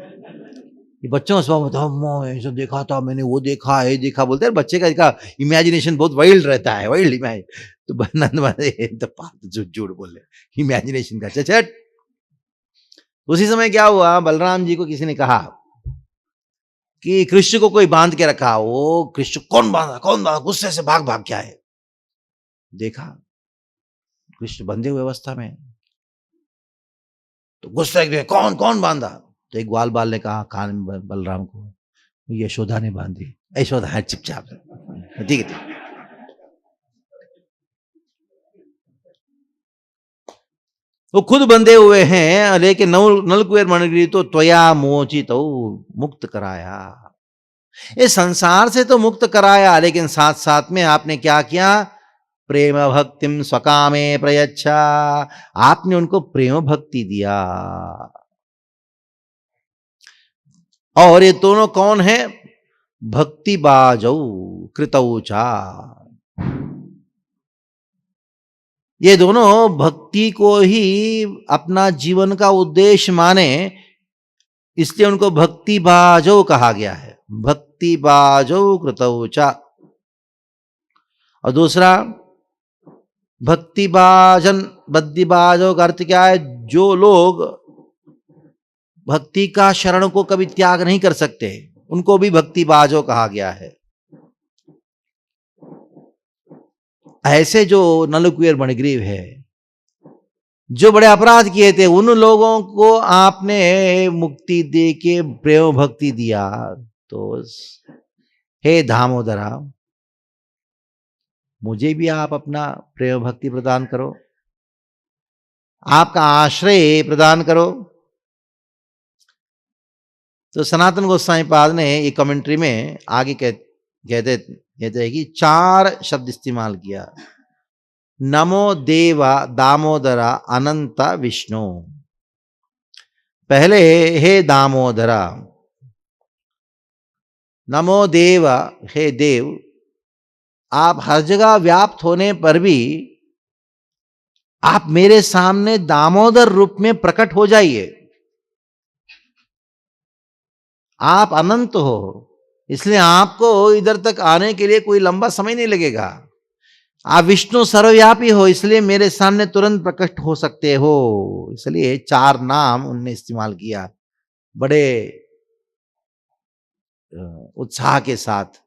ये बच्चों का स्वभाव बताओ, ऐसा देखा था मैंने, वो देखा, ये देखा, बोलते हैं बच्चे का इमेजिनेशन बहुत वाइल्ड रहता है, वाइल्ड इमेजिन। तो नंद महाराज तो झूठ बोल रहे, इमेजिनेशन का चचट। उसी समय क्या हुआ, बलराम जी को किसी ने कहा कि कृष्ण को कोई बांध के रखा। वो कृष्ण कौन बांधा, गुस्से से भाग भाग क्या है। देखा कृष्ण बंधे हुए अवस्था में, तो गुस्से कौन बांधा। तो एक ग्वाल बाल ने कहा कान में बलराम को, यशोदा ने बांधी। यशोदा है चुपचाप, ठीक है। वो खुद बंधे हुए हैं, लेकिन नलकुबेर मणिगिरी तो त्वया मोचित मुक्त कराया। ये संसार से तो मुक्त कराया, लेकिन साथ साथ में आपने क्या किया, प्रेम भक्तिम स्वकामे प्रयच्छा, आपने उनको प्रेम भक्ति दिया। और ये दोनों कौन है, भक्ति बाजौ कृतौचा, ये दोनों भक्ति को ही अपना जीवन का उद्देश्य माने, इसलिए उनको भक्ति बाजौ कहा गया है, भक्ति बाजौ कृतौचा। और दूसरा भक्ति बाजन, बद्दी बाजौ का अर्थ क्या है, जो लोग भक्ति का शरण को कभी त्याग नहीं कर सकते, उनको भी भक्ति बाजो कहा गया है। ऐसे जो नलकुबेर मणिगिरी है, जो बड़े अपराध किए थे, उन लोगों को आपने मुक्ति दे के प्रेम भक्ति दिया, तो हे दामोदरा, मुझे भी आप अपना प्रेम भक्ति प्रदान करो, आपका आश्रय प्रदान करो। तो सनातन गोस्वामी पाद ने ये कमेंट्री में आगे कहते हैं कि 4 शब्द इस्तेमाल किया। नमो देव दामोदरा अनंत विष्णु। पहले हे दामोदरा, नमो देव, हे देव, आप हर जगह व्याप्त होने पर भी आप मेरे सामने दामोदर रूप में प्रकट हो जाइए। आप अनंत हो, इसलिए आपको इधर तक आने के लिए कोई लंबा समय नहीं लगेगा। आप विष्णु सर्वव्यापी हो, इसलिए मेरे सामने तुरंत प्रकट हो सकते हो। इसलिए 4 नाम उनने इस्तेमाल किया बड़े उत्साह के साथ।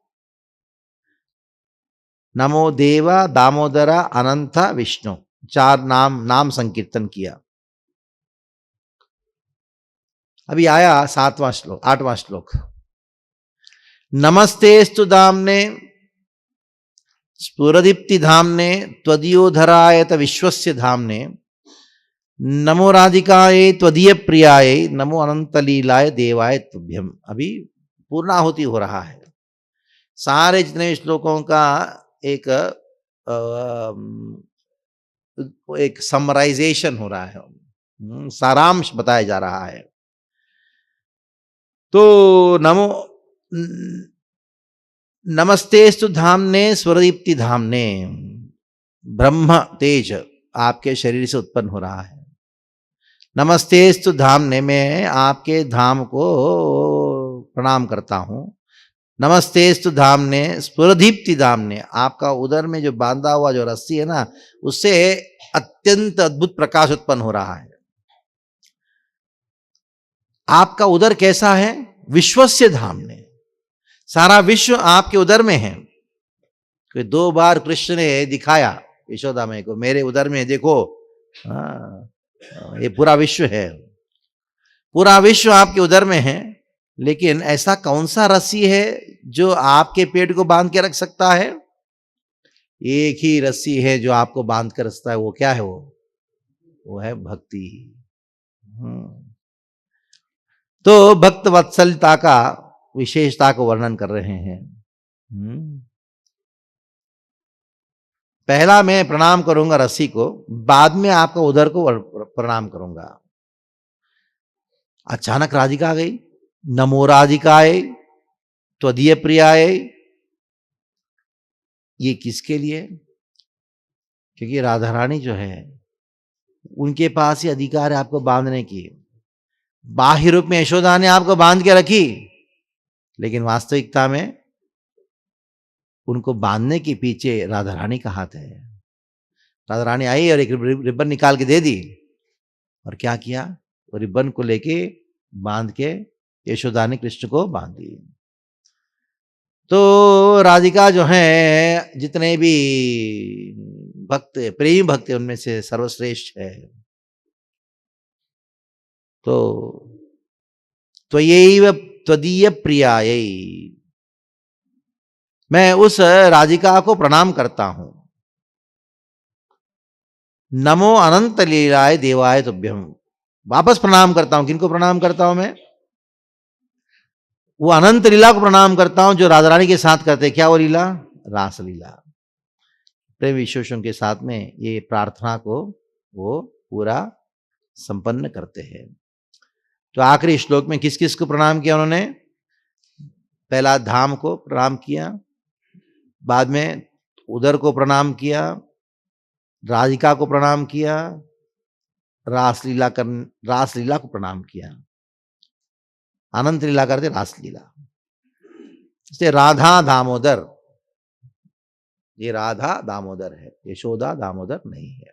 नमो देवा दामोदरा अनंत विष्णु, 4 नाम संकीर्तन किया। अभी आया 7वां श्लोक, 8वां श्लोक। नमस्तेस्तु दाम्ने स्फुरदीप्ति धाम्ने त्वदीयोधरायत विश्वस्य धाम्ने, नमो राधिकाये त्वदीय प्रियाये, नमो अनंत लीलाय देवाय तुभ्यम। अभी पूर्णाहुति हो रहा है। सारे जितने श्लोकों का एक समराइजेशन हो रहा है, सारांश बताया जा रहा है। तो नमस्तेस्तु धाम्ने स्वरदीप्ति धाम्ने, ब्रह्म तेज आपके शरीर से उत्पन्न हो रहा है। नमस्तेस्तु धाम्ने, मैं आपके धाम को प्रणाम करता हूं। नमस्तेस्तु धाम्ने स्फुरदीप्ति धाम्ने, आपका उदर में जो बांधा हुआ जो रस्सी है ना, उससे अत्यंत अद्भुत प्रकाश उत्पन्न हो रहा है। आपका उदर कैसा है? विश्वस्य धाम्ने, सारा विश्व आपके उदर में है। 2 बार कृष्ण ने दिखाया यशोदा माई को, मेरे उदर में देखो, ये पूरा विश्व है, पूरा विश्व आपके उदर में है। लेकिन ऐसा कौन सा रस्सी है जो आपके पेट को बांध के रख सकता है? एक ही रस्सी है जो आपको बांध कर रखता है। वो क्या है? वो है भक्ति। तो भक्त वत्सलता का विशेषता को वर्णन कर रहे हैं। पहला मैं प्रणाम करूंगा रस्सी को, बाद में आपका उदर को प्रणाम करूंगा। अचानक राधिका आ गई, नमो राधिकाये त्वदीय प्रियाये। ये किसके लिए? क्योंकि राधा रानी जो है उनके पास ही अधिकार है आपको बांधने की। बाह्य रूप में यशोदा ने आपको बांध के रखी, लेकिन वास्तविकता में उनको बांधने के पीछे राधा रानी का हाथ है। राधा रानी आई और एक रिबन निकाल के दे दी, और क्या किया? वो रिबन को लेके बांध के यशोदा ने कृष्ण को बांध दी। तो राधिका जो है, जितने भी भक्त, प्रेमी भक्त, उनमें से सर्वश्रेष्ठ है। तो त्वयैव त्वदीय प्रियायै, मैं उस राधिका को प्रणाम करता हूं। नमो अनंत लीलाय देवाय तुभ्यम, वापस प्रणाम करता हूं। किनको प्रणाम करता हूं मैं? वो अनंत लीला को प्रणाम करता हूं जो राधा रानी के साथ करते। क्या वो लीला? रास लीला। प्रेम विशेषों के साथ में ये प्रार्थना को वो पूरा संपन्न करते हैं। तो आखिरी श्लोक में किस किस को प्रणाम किया उन्होंने? पहला धाम को प्रणाम किया, बाद में उदर को प्रणाम किया, राधिका को प्रणाम किया, रासलीला को प्रणाम किया। अनंत लीला करते रासलीला। इसलिए राधा दामोदर, ये राधा दामोदर है, यशोदा दामोदर नहीं है।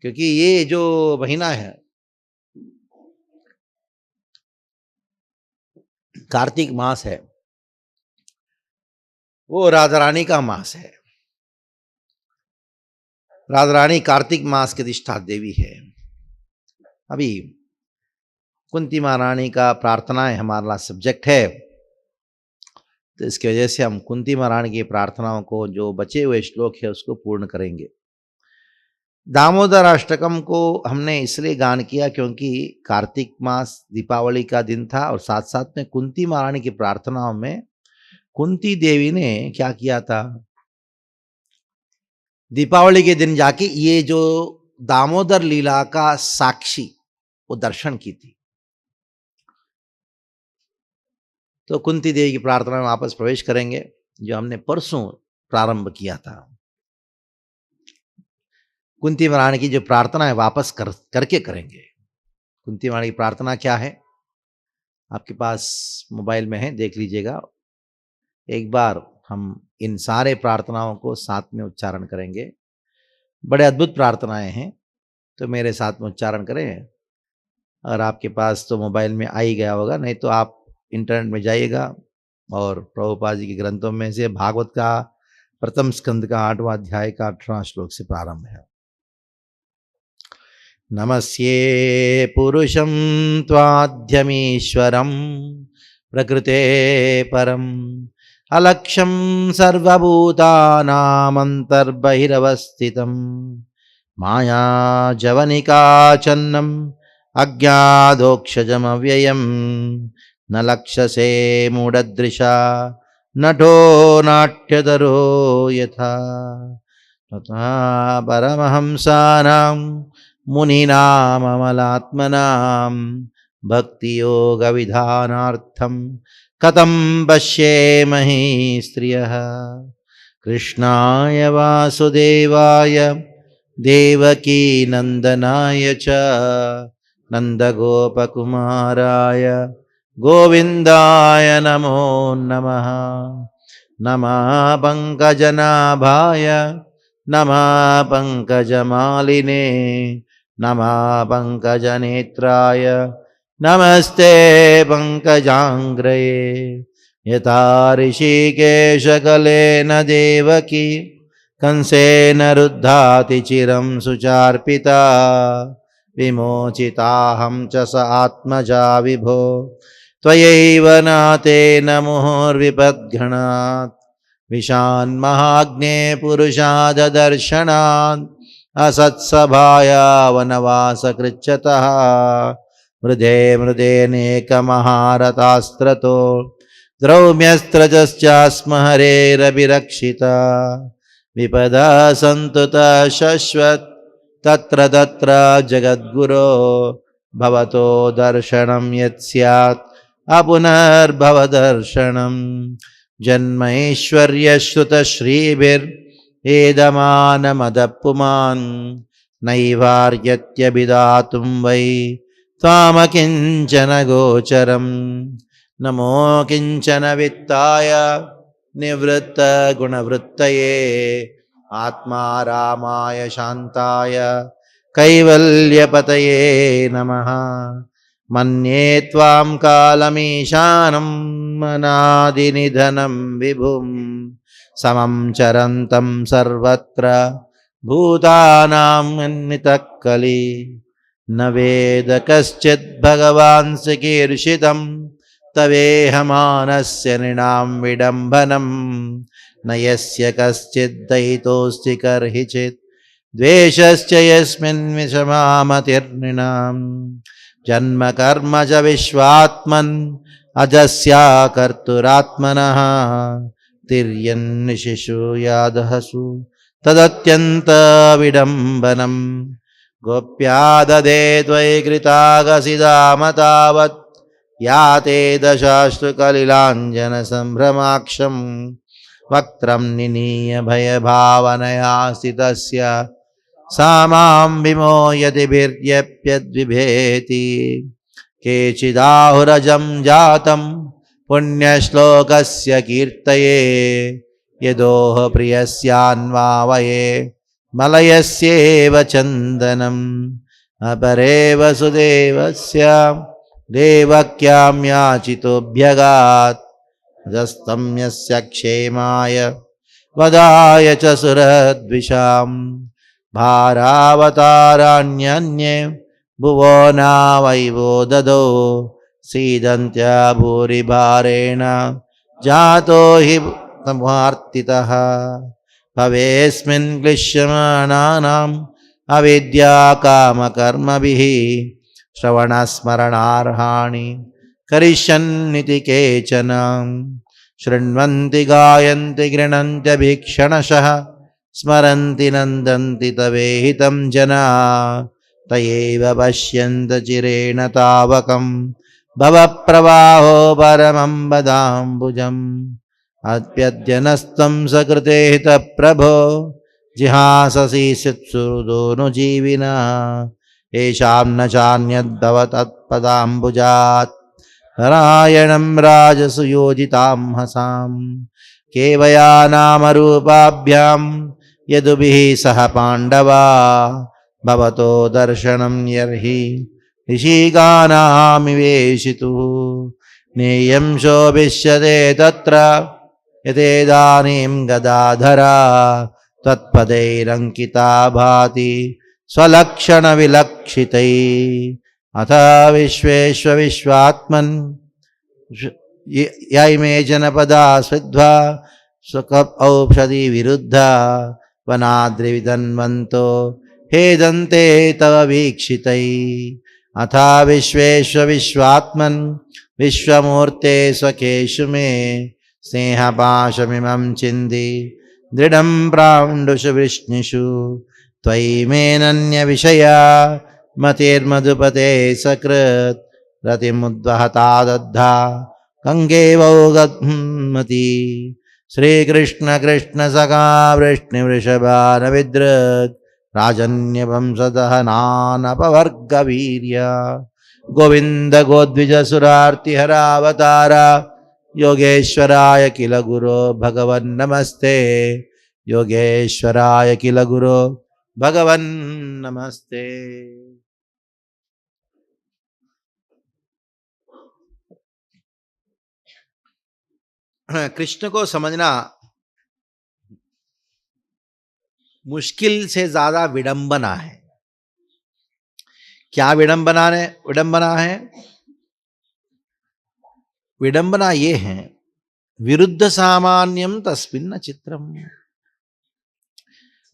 क्योंकि ये जो महीना है कार्तिक मास है, वो राधा रानी का मास है। राधा रानी कार्तिक मास की अधिष्ठा देवी है। अभी कुंती महारानी का प्रार्थनाएं हमारा सब्जेक्ट है, तो इसकी वजह से हम कुंती महारानी की प्रार्थनाओं को, जो बचे हुए श्लोक है, उसको पूर्ण करेंगे। दामोदर अष्टकम को हमने इसलिए गान किया क्योंकि कार्तिक मास दीपावली का दिन था और साथ साथ में कुंती महारानी की प्रार्थनाओं में कुंती देवी ने क्या किया था, दीपावली के दिन जाके ये जो दामोदर लीला का साक्षी वो दर्शन की थी। तो कुंती देवी की प्रार्थना में वापस प्रवेश करेंगे, जो हमने परसों प्रारंभ किया था। कुंती महारानी की जो प्रार्थना है वापस करके करेंगे। कुंती महारानी की प्रार्थना क्या है, आपके पास मोबाइल में है, देख लीजिएगा। एक बार हम इन सारे प्रार्थनाओं को साथ में उच्चारण करेंगे। बड़े अद्भुत प्रार्थनाएं हैं, तो मेरे साथ में उच्चारण करें। और आपके पास तो मोबाइल में आ ही गया होगा, नहीं तो आप इंटरनेट में जाइएगा और प्रभुपाद जी के ग्रंथों में से भागवत का प्रथम स्कंद का 8वां अध्याय का 18वां श्लोक से प्रारंभ है। नमस्ये पुरुषं त्वाद्यमीश्वरं प्रकृते परम् अलक्ष्यं सर्वभूतानामन्तर्बहिरवस्थितं मायाजवनिकाचन्नं अज्ञादोक्षजमव्ययं न लक्ष्यसे मूढदृशा नटो नाट्यधरो यथा तथा परमहंसानां मुनीनाममलात्मनां भक्तियोगविधानार्थं कथं पश्येमहि स्त्रियः कृष्णाय वासुदेवाय देवकी नंदनाय च नंदगोपकुमाराय गोविंदाय नमो नमः। नमः पंकजनाभाय नमः पंकजमालिने नमः पंकजनेत्राय नमस्ते पंकजांग्रये यथा ऋषिकेशकलेन देवकी कंसेन रुद्धाति चिरं सुचार्पिता विमोचिताहं च स आत्मजा विभो त्वयैव नातेन मुहुर्विपद्घ्नात् विशान्महाग्ने पुरुषाददर्शनात् असत्सभाया वनवासकृच्छतः मृदे मृदेनेकमहारथास्त्रतो द्रौम्यस्त्रजश्चास्म हरेरभिरक्षिता विपदा सन्तुता शश्वत् तत्र तत्र जगद्गुरो भवतो दर्शनं यत् स्यात् अपुनर्भवदर्शनं जन्मैश्वर्यश्रुतश्रीभिर्वेदमानमदपुमान् नैवार्यत्यभिधातुं वै त्वामकिञ्चन गोचरम् नमो किंचन वित्ताय निवृत्त गुणवृत्तये आत्मा रामाय शांताय कैवल्यपतये नमः। मन्ये त्वां कालमीशानं अनादिनिधनं विभुं समं चरन्तं सर्वत्र भूतानां अन्मितः कलि न वेद कश्चित् भगवान् चिकीर्षितं तवेहमानस्य नृणां विडम्बनं न यस्य कश्चित् दयितोऽस्ति कर्हिचित् द्वेषश्च यस्मिन् विषमामतिर्नृणां जन्म कर्म च विश्वात्मन् अजस्या कर्तुरात्मनः तिर्यन्निशिशु यादहसु तदत्यन्तविडम्बनं गोप्या ददे त्वयि कृतागसिदाम तावत् या ते दशाश्रु कलिलाञ्जनसम्भ्रमाक्षं वक्त्रं निनीय भयभावनया स्थितस्य सा मां विमोहयतिभिर्यप्यद्विभेति केचिदाहुरजं जातं पुण्यश्लोकस्य कीर्तये यदोह प्रियस्यान्वावये मलयस्येव चन्दनम् अपरे वसुदेवस्य देवक्यां याचितोऽभ्यगात् जस्तं यस्य क्षेमाय वदाय च सुरद्विषां भारावताराण्यन्ये भुवो न वैवो ददो सीदन्त्या भूरिभारेण जातो हि तमुहार्तितः भवेस्मिन् क्लिश्यमानानाम् अविद्या कामकर्मभिः श्रवणस्मरणार्हाणि करिष्यन्निति केचन शृण्वन्ति गायन्ति गृह्णन्त्यभीक्षणशः स्मरन्ति नन्दन्ति तवेहितं जना तयैव पश्यन्त चिरेण तावकं भवप्रवाहो परमं पदाम्बुजम् अप्यद्यनस्तं सकृते प्रभो जिहाससि सित्सुहृदोऽनुजीविनः येषां न चान्यद्भवतत्पदाम्बुजात् नारायणं राजसुयोजितां हसां केवया नामरूपाभ्यां यदुभिः सह पाण्डवा भवतो दर्शनं यर्हि ऋषिगानामिवेशितुः नेयं शोभिष्यते तत्र यतेदानीं गदाधरा त्वत्पदैरङ्किता भाति स्वलक्षणविलक्षितैः अथ विश्वेश्वविश्वात्मन् य इमे जनपदा स्विद्ध्वा स्वकप औषधि विरुद्धा वनाद्रिविदन्वन्तो हेदन्ते तव वीक्षितैः अथ विश्वेश्वविश्वात्मन् विश्वमूर्ते स्वकेषु मे स्नेहपाशमिमं चिन्ति दृढं प्राण्डुषु वृष्णिषु त्वयि मेनन्यविषया मतिर्मधुपते सकृत् रतिमुद्वहता दद्धा गङ्गेवौ गन्मती श्रीकृष्ण कृष्ण सखा वृष्णिवृषभानविद्रुत् राजन्यवंशदहनानपवर्गवीर्य गोविन्द गोद्विजसुरार्तिहरावतारा योगेश्वराय किल गुरो भगवन्नमस्ते योगेश्वराय किल गुरो भगवन्नमस्ते। कृष्ण को समझना मुश्किल से ज्यादा विडंबना है। क्या विडंबना है? विडंबना ये है विरुद्ध सामान्यम तस्मिन् चित्रम।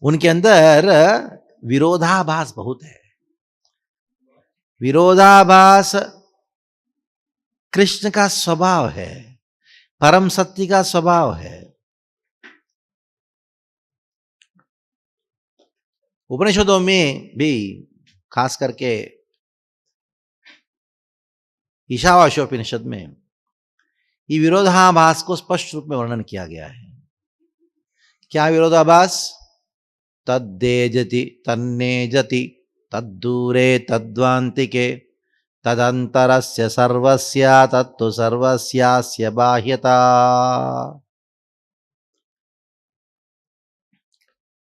उनके अंदर विरोधाभास बहुत है। विरोधाभास कृष्ण का स्वभाव है, परम सत्य का स्वभाव है। उपनिषदों में भी खास करके ईशावास्योपनिषद में ये विरोधाभास को स्पष्ट रूप में वर्णन किया गया है। क्या विरोधाभास? तद्देजति तन्नेजति तद्दूरे तद्वान्तिके तदंतरस्य सर्वस्य तत्तु सर्वस्यास्य बाह्यता।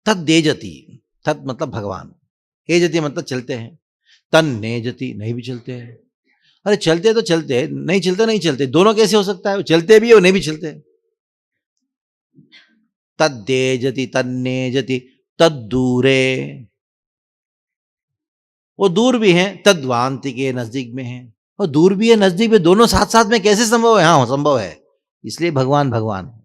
तद्देजति, तद मतलब भगवान, एजति मतलब चलते हैं, तन्नेजति नहीं भी चलते हैं। अरे चलते तो चलते, नहीं चलते, दोनों कैसे हो सकता है? वो चलते भी है और नहीं भी चलते। तद्देजति तन्नेजति तद्दूरे, वो दूर भी हैं, तद्वान्तिके नजदीक में हैं, और दूर भी है नजदीक में, दोनों साथ साथ में कैसे संभव है? हाँ संभव है, इसलिए भगवान भगवान।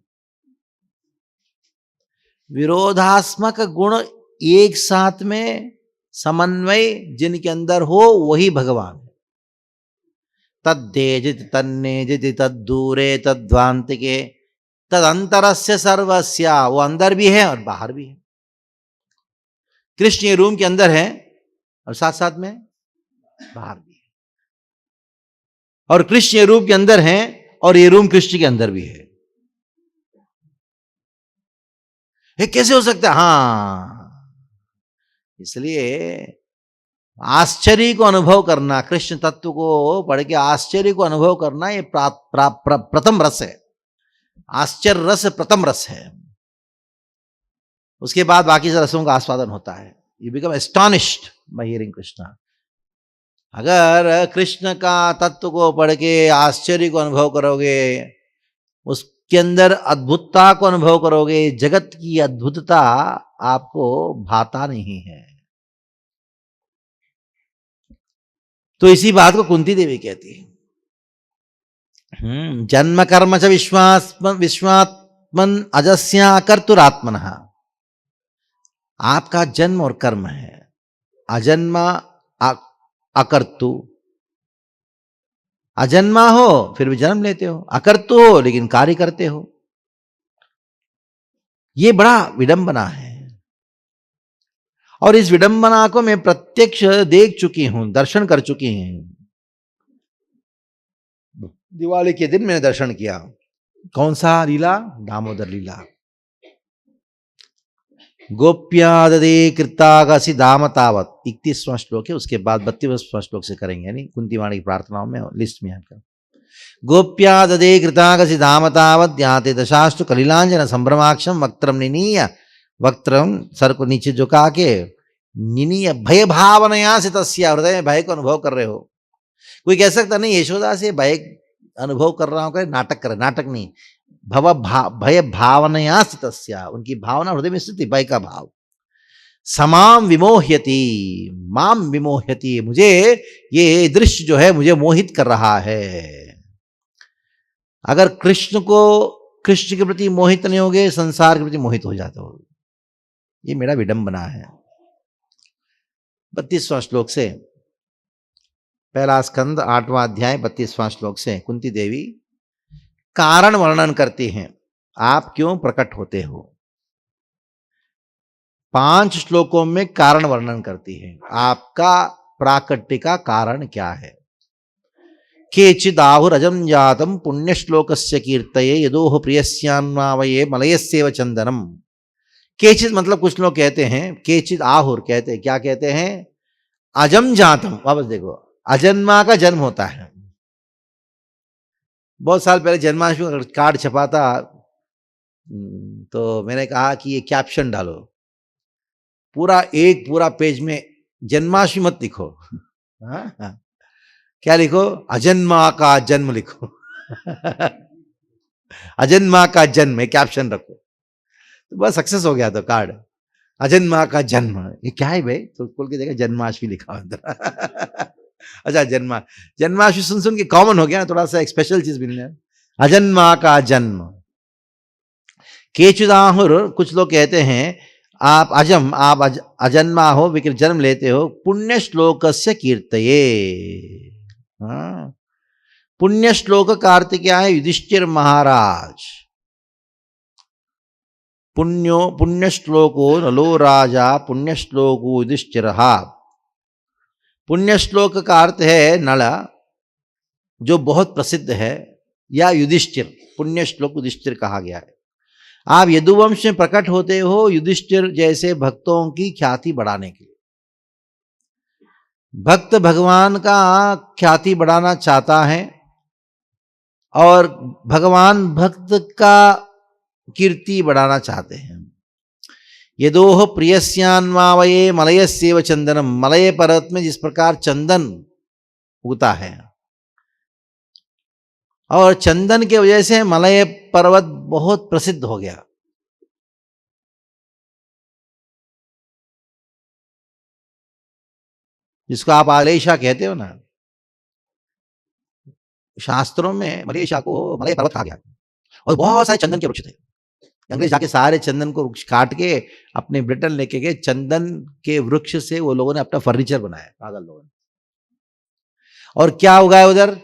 विरोधात्मक गुण एक साथ में समन्वय जिनके अंदर हो वही भगवान है। तद्देजति तन्नेजति तद्दूरे तद्वान्तिके तदंतरस्य सर्वस्य, वो अंदर भी है और बाहर भी है। कृष्ण ये रूम के अंदर है और साथ साथ में बाहर भी है, और कृष्ण ये रूम के अंदर है और ये रूम कृष्ण के अंदर भी है। ये कैसे हो सकता है? हाँ, इसलिए आश्चर्य को अनुभव करना, कृष्ण तत्व को पढ़ के आश्चर्य को अनुभव करना, ये प्रथम रस है। आश्चर्य रस प्रथम रस है, उसके बाद बाकी रसों का आस्वादन होता है। You become astonished bye hearing Krishna. अगर कृष्ण का तत्व को पढ़ के आश्चर्य को अनुभव करोगे, उसके अंदर अद्भुतता को अनुभव करोगे, जगत की अद्भुतता आपको भाता नहीं है। तो इसी बात को कुंती देवी कहती है। जन्म कर्म च विश्वात्मन अजस्या कर्तुरात्मनः। आपका जन्म और कर्म है, अजन्मा अकर्तु। अजन्मा हो फिर भी जन्म लेते हो, अकर्तु हो लेकिन कार्य करते हो। ये बड़ा विडंबना है, और इस विडंबना को मैं प्रत्यक्ष देख चुकी हूं, दर्शन कर चुकी हूं। दिवाली के दिन मैंने दर्शन किया। कौन सा लीला? दामोदर लीला। गोप्याददे कृतागसि दाम तावत 31वां श्लोक है, उसके बाद 32वां श्लोक से करेंगे, यानी कुंतीवाणी की प्रार्थनाओं में लिस्ट में आपका। गोप्याददे कृतागसि दाम तावत याते दशास्तु कलिलांजन संभ्रमाक्षम वक्त्रम निनीय, वक्त्रम सर को नीचे झुका के, निनीय भय भावनया से तस्या, हृदय में भय को अनुभव कर रहे हो। कोई कह सकता नहीं यशोदा से भय अनुभव कर रहा हूं, नाटक कर, नाटक नहीं, भय भावनया स्थितस्या, उनकी भावना हृदय में स्थित, भय का भाव। समाम विमोह्यति, माम विमोह्यति, मुझे ये दृश्य जो है मुझे मोहित कर रहा है। अगर कृष्ण के प्रति मोहित नहीं होगे, संसार के प्रति मोहित हो जाते हो। ये मेरा विडंबना है। 32वां श्लोक से, पहला स्कंद 8वां अध्याय 32वां श्लोक से कुंती देवी कारण वर्णन करती हैं, आप क्यों प्रकट होते हो। 5 श्लोकों में कारण वर्णन करती है, आपका प्राकट्य का कारण क्या है। केचिदाहुरजं जातं पुण्यश्लोकस्य कीर्तये यदोह प्रियस्यान्वावये मलयस्येव चंदनम। केचित मतलब कुछ लोग कहते हैं, केचित आहुर कहते हैं, क्या कहते हैं? अजम जातम। वापस देखो, अजन्मा का जन्म होता है। बहुत साल पहले जन्माष्टमी कार्ड छपा था, तो मैंने कहा कि ये कैप्शन डालो, पूरा पेज में जन्माष्टमी मत लिखो। हाँ? क्या लिखो? अजन्मा का जन्म लिखो। अजन्मा का जन्म कैप्शन रखो, तो बस सक्सेस हो गया। तो कार्ड अजन्मा का जन्म, ये क्या है भाई? तो खोल के देखा, जन्माष्टमी लिखा अंदर। अच्छा, जन्माष्टमी सुन के कॉमन हो गया ना, थोड़ा सा एक स्पेशल चीज मिलने। अजन्मा का जन्म। केचिदाहुर, कुछ लोग कहते हैं आप अजन्मा हो, विकृत जन्म लेते हो, पुण्य श्लोकस्य कीर्तये। हाँ, पुण्य श्लोक का अर्थ क्या है? युधिष्ठिर महाराज। पुण्य श्लोको नलो राजा पुण्य श्लोको युधिष्ठिर। पुण्य श्लोक का अर्थ है नल, जो बहुत प्रसिद्ध है, या युधिष्ठिर। पुण्य श्लोक युधिष्ठिर कहा गया है। आप यदुवंश में प्रकट होते हो युधिष्ठिर जैसे भक्तों की ख्याति बढ़ाने के लिए। भक्त भगवान का ख्याति बढ़ाना चाहता है, और भगवान भक्त का कीर्ति बढ़ाना चाहते हैं। यदोह प्रियस्यान्वावये मलयस्येव चंदनम। मलय पर्वत में जिस प्रकार चंदन उगता है, और चंदन के वजह से मलय पर्वत बहुत प्रसिद्ध हो गया। जिसको आप आलेशा कहते हो ना, शास्त्रों में मलेशिया को मलय पर्वत कहा गया, और बहुत सारे चंदन के वृक्ष थे। अंग्रेज जाके सारे चंदन को काट के अपने ब्रिटेन लेके गए। चंदन के वृक्ष से वो लोगों ने अपना फर्नीचर बनाया, पागल लोगों ने। और क्या उगाया उधर?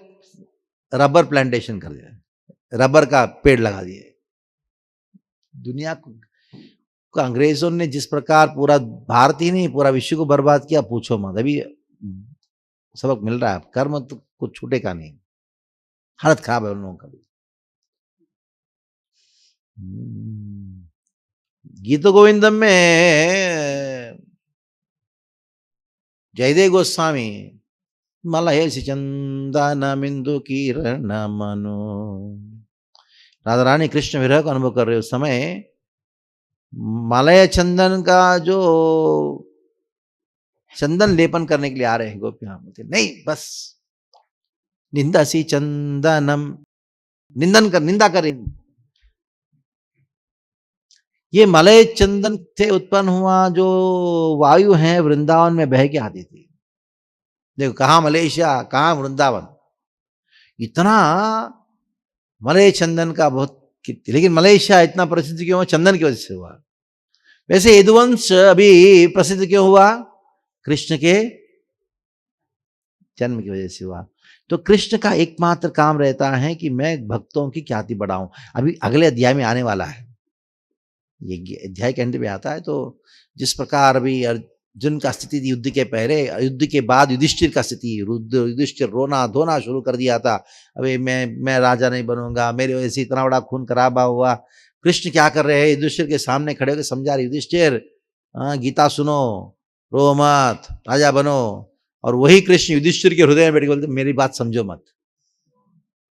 रबर प्लांटेशन कर दिया, रबर का पेड़ लगा दिए। दुनिया को अंग्रेजों ने जिस प्रकार पूरा भारत ही नहीं पूरा विश्व को बर्बाद किया, पूछो मत। अभी सबक मिल रहा है, कर्म तो कुछ छूटेगा नहीं। हालत खराब है उन लोगों का भी। गीत गोविंदम में जयदेव गोस्वामी मलयसी चंदनमिंदु किरण मनो, राधा रानी कृष्ण विरह का अनुभव कर रहे उस समय मलय चंदन का जो चंदन लेपन करने के लिए आ रहे हैं गोपियां, नहीं बस निंदा सी चंदनम, निंदा कर। ये मलय चंदन से उत्पन्न हुआ जो वायु है वृंदावन में बह के आती थी। देखो कहाँ मलेशिया, कहाँ वृंदावन, इतना मलय चंदन का बहुत, लेकिन मलेशिया इतना प्रसिद्ध क्यों हुआ? चंदन की वजह से हुआ। वैसे यदुवंश अभी प्रसिद्ध क्यों हुआ? कृष्ण के जन्म की वजह से हुआ। तो कृष्ण का एकमात्र काम रहता है कि मैं भक्तों की ख्याति बढ़ाऊं। अभी अगले अध्याय में आने वाला है, ये अध्याय के अंत में आता है। तो जिस प्रकार अभी अर्जुन का स्थिति थी युद्ध के पहले, युद्ध के बाद युधिष्ठिर का स्थिति, युधिष्ठिर रोना धोना शुरू कर दिया था, अभी मैं राजा नहीं बनूंगा, मेरी वजह से इतना बड़ा खून खराबा हुआ। कृष्ण क्या कर रहे हैं? युधिष्ठिर के सामने खड़े होकर समझा रहे, युधिष्ठिर गीता सुनो, रो मत, राजा बनो। और वही कृष्ण युधिष्ठिर के हृदय में बैठ के बोलते मेरी बात समझो मत,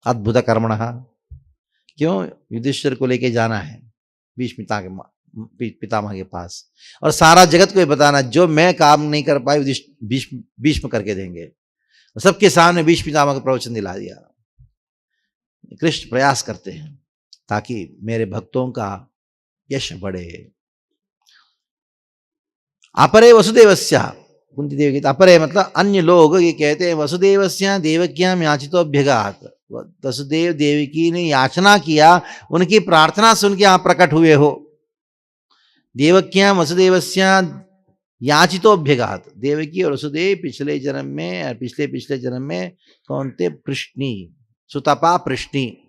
अद्भुत कर्मणः। क्यों? युधिष्ठिर को लेके जाना है भीष्म पितामह के पास, और सारा जगत को ये बताना जो मैं काम नहीं कर पाए भीष्म करके देंगे। सबके सामने भीष्म पितामह का प्रवचन दिला दिया। कृष्ण प्रयास करते हैं ताकि मेरे भक्तों का यश बढ़े। अपरे वसुदेवस्या, कुंती देवी की अपरे मतलब अन्य लोग ये कहते हैं वसुदेवस्या देवक्याम याचितोभ्यगात, वसुदेव देवकी ने याचना किया, उनकी प्रार्थना सुन के आप प्रकट हुए हो। देवक्याम वसुदेवस्या याचितोभ्यगात, देवकी और वसुदेव पिछले जन्म में, पिछले जन्म में कौन थे? पृश्नि, सुतपा पृश्नि।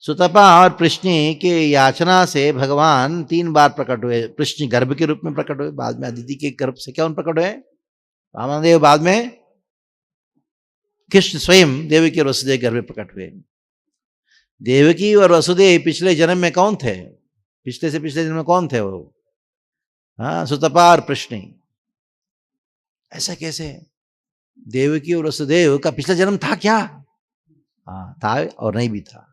सुतपा और पृश्नि के याचना से भगवान 3 बार प्रकट हुए। पृश्नि गर्भ के रूप में प्रकट हुए, बाद में अदिति के गर्भ से क्या प्रकट हुए? वामदेव, बाद में कृष्ण स्वयं देवकी और वसुदेव गर्भ में प्रकट हुए। देवकी और वसुदेव पिछले जन्म में कौन थे? पिछले जन्म में कौन थे वो? हाँ, सुतपा और पृश्नि। ऐसा कैसे? देवकी और वसुदेव का पिछला जन्म था क्या? हाँ था, और नहीं भी था।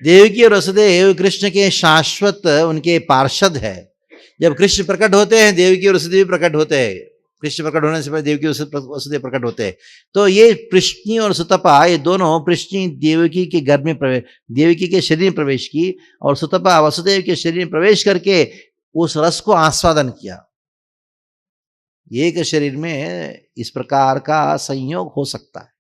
देवकी और वसुदेव कृष्ण के शाश्वत उनके पार्षद है। जब कृष्ण प्रकट होते हैं देवकी और वसुदेव प्रकट होते हैं, कृष्ण प्रकट होने से पहले देवकी और वसुदेव प्रकट होते हैं। तो ये पृश्नि और सुतपा, ये दोनों, पृश्नि देवकी के गर्भ में प्रवेश, देवकी के शरीर में प्रवेश की, और सुतपा वसुदेव के शरीर में प्रवेश करके उस रस को आस्वादन किया। एक शरीर में इस प्रकार का संयोग हो सकता है।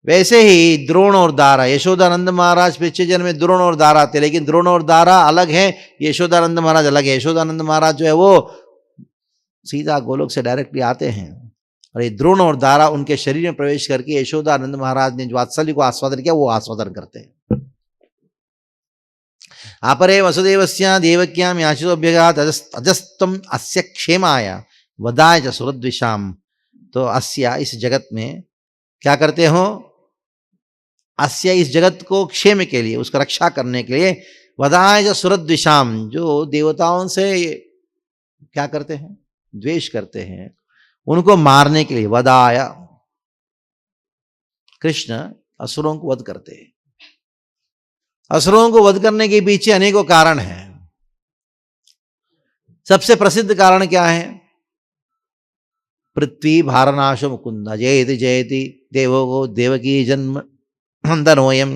वैसे ही द्रोण और दारा, यशोदानंद महाराज पिछले जन्म में द्रोण और दारा थे, लेकिन द्रोण और दारा अलग है, यशोदानंद महाराज अलग है। यशोदानंद महाराज जो है वो सीधा गोलोक से डायरेक्टली आते हैं, और ये द्रोण और दारा उनके शरीर में प्रवेश करके यशोदानंद महाराज ने जो वात्सल्य को आस्वादन किया वो आस्वादन करते हैं। अपरे वसुदेवस्या देवक्याम याचितोभ्यगात अजस्तम अस्य क्षेमाय वदाय च सुरद्विषाम। तो अस्या, इस जगत में क्या करते हो? अस्या, इस जगत को क्षेम के लिए, उसका रक्षा करने के लिए, वदाय च सुरद्विषाम, जो देवताओं से क्या करते हैं? द्वेष करते हैं, उनको मारने के लिए वदाय। कृष्ण असुरों को वध करते हैं। असुरों को वध करने के पीछे अनेकों कारण हैं। सबसे प्रसिद्ध कारण क्या है? पृथ्वी भारनाशो मुकुंद जयति जयति देवो देवकी जन्म धनोयम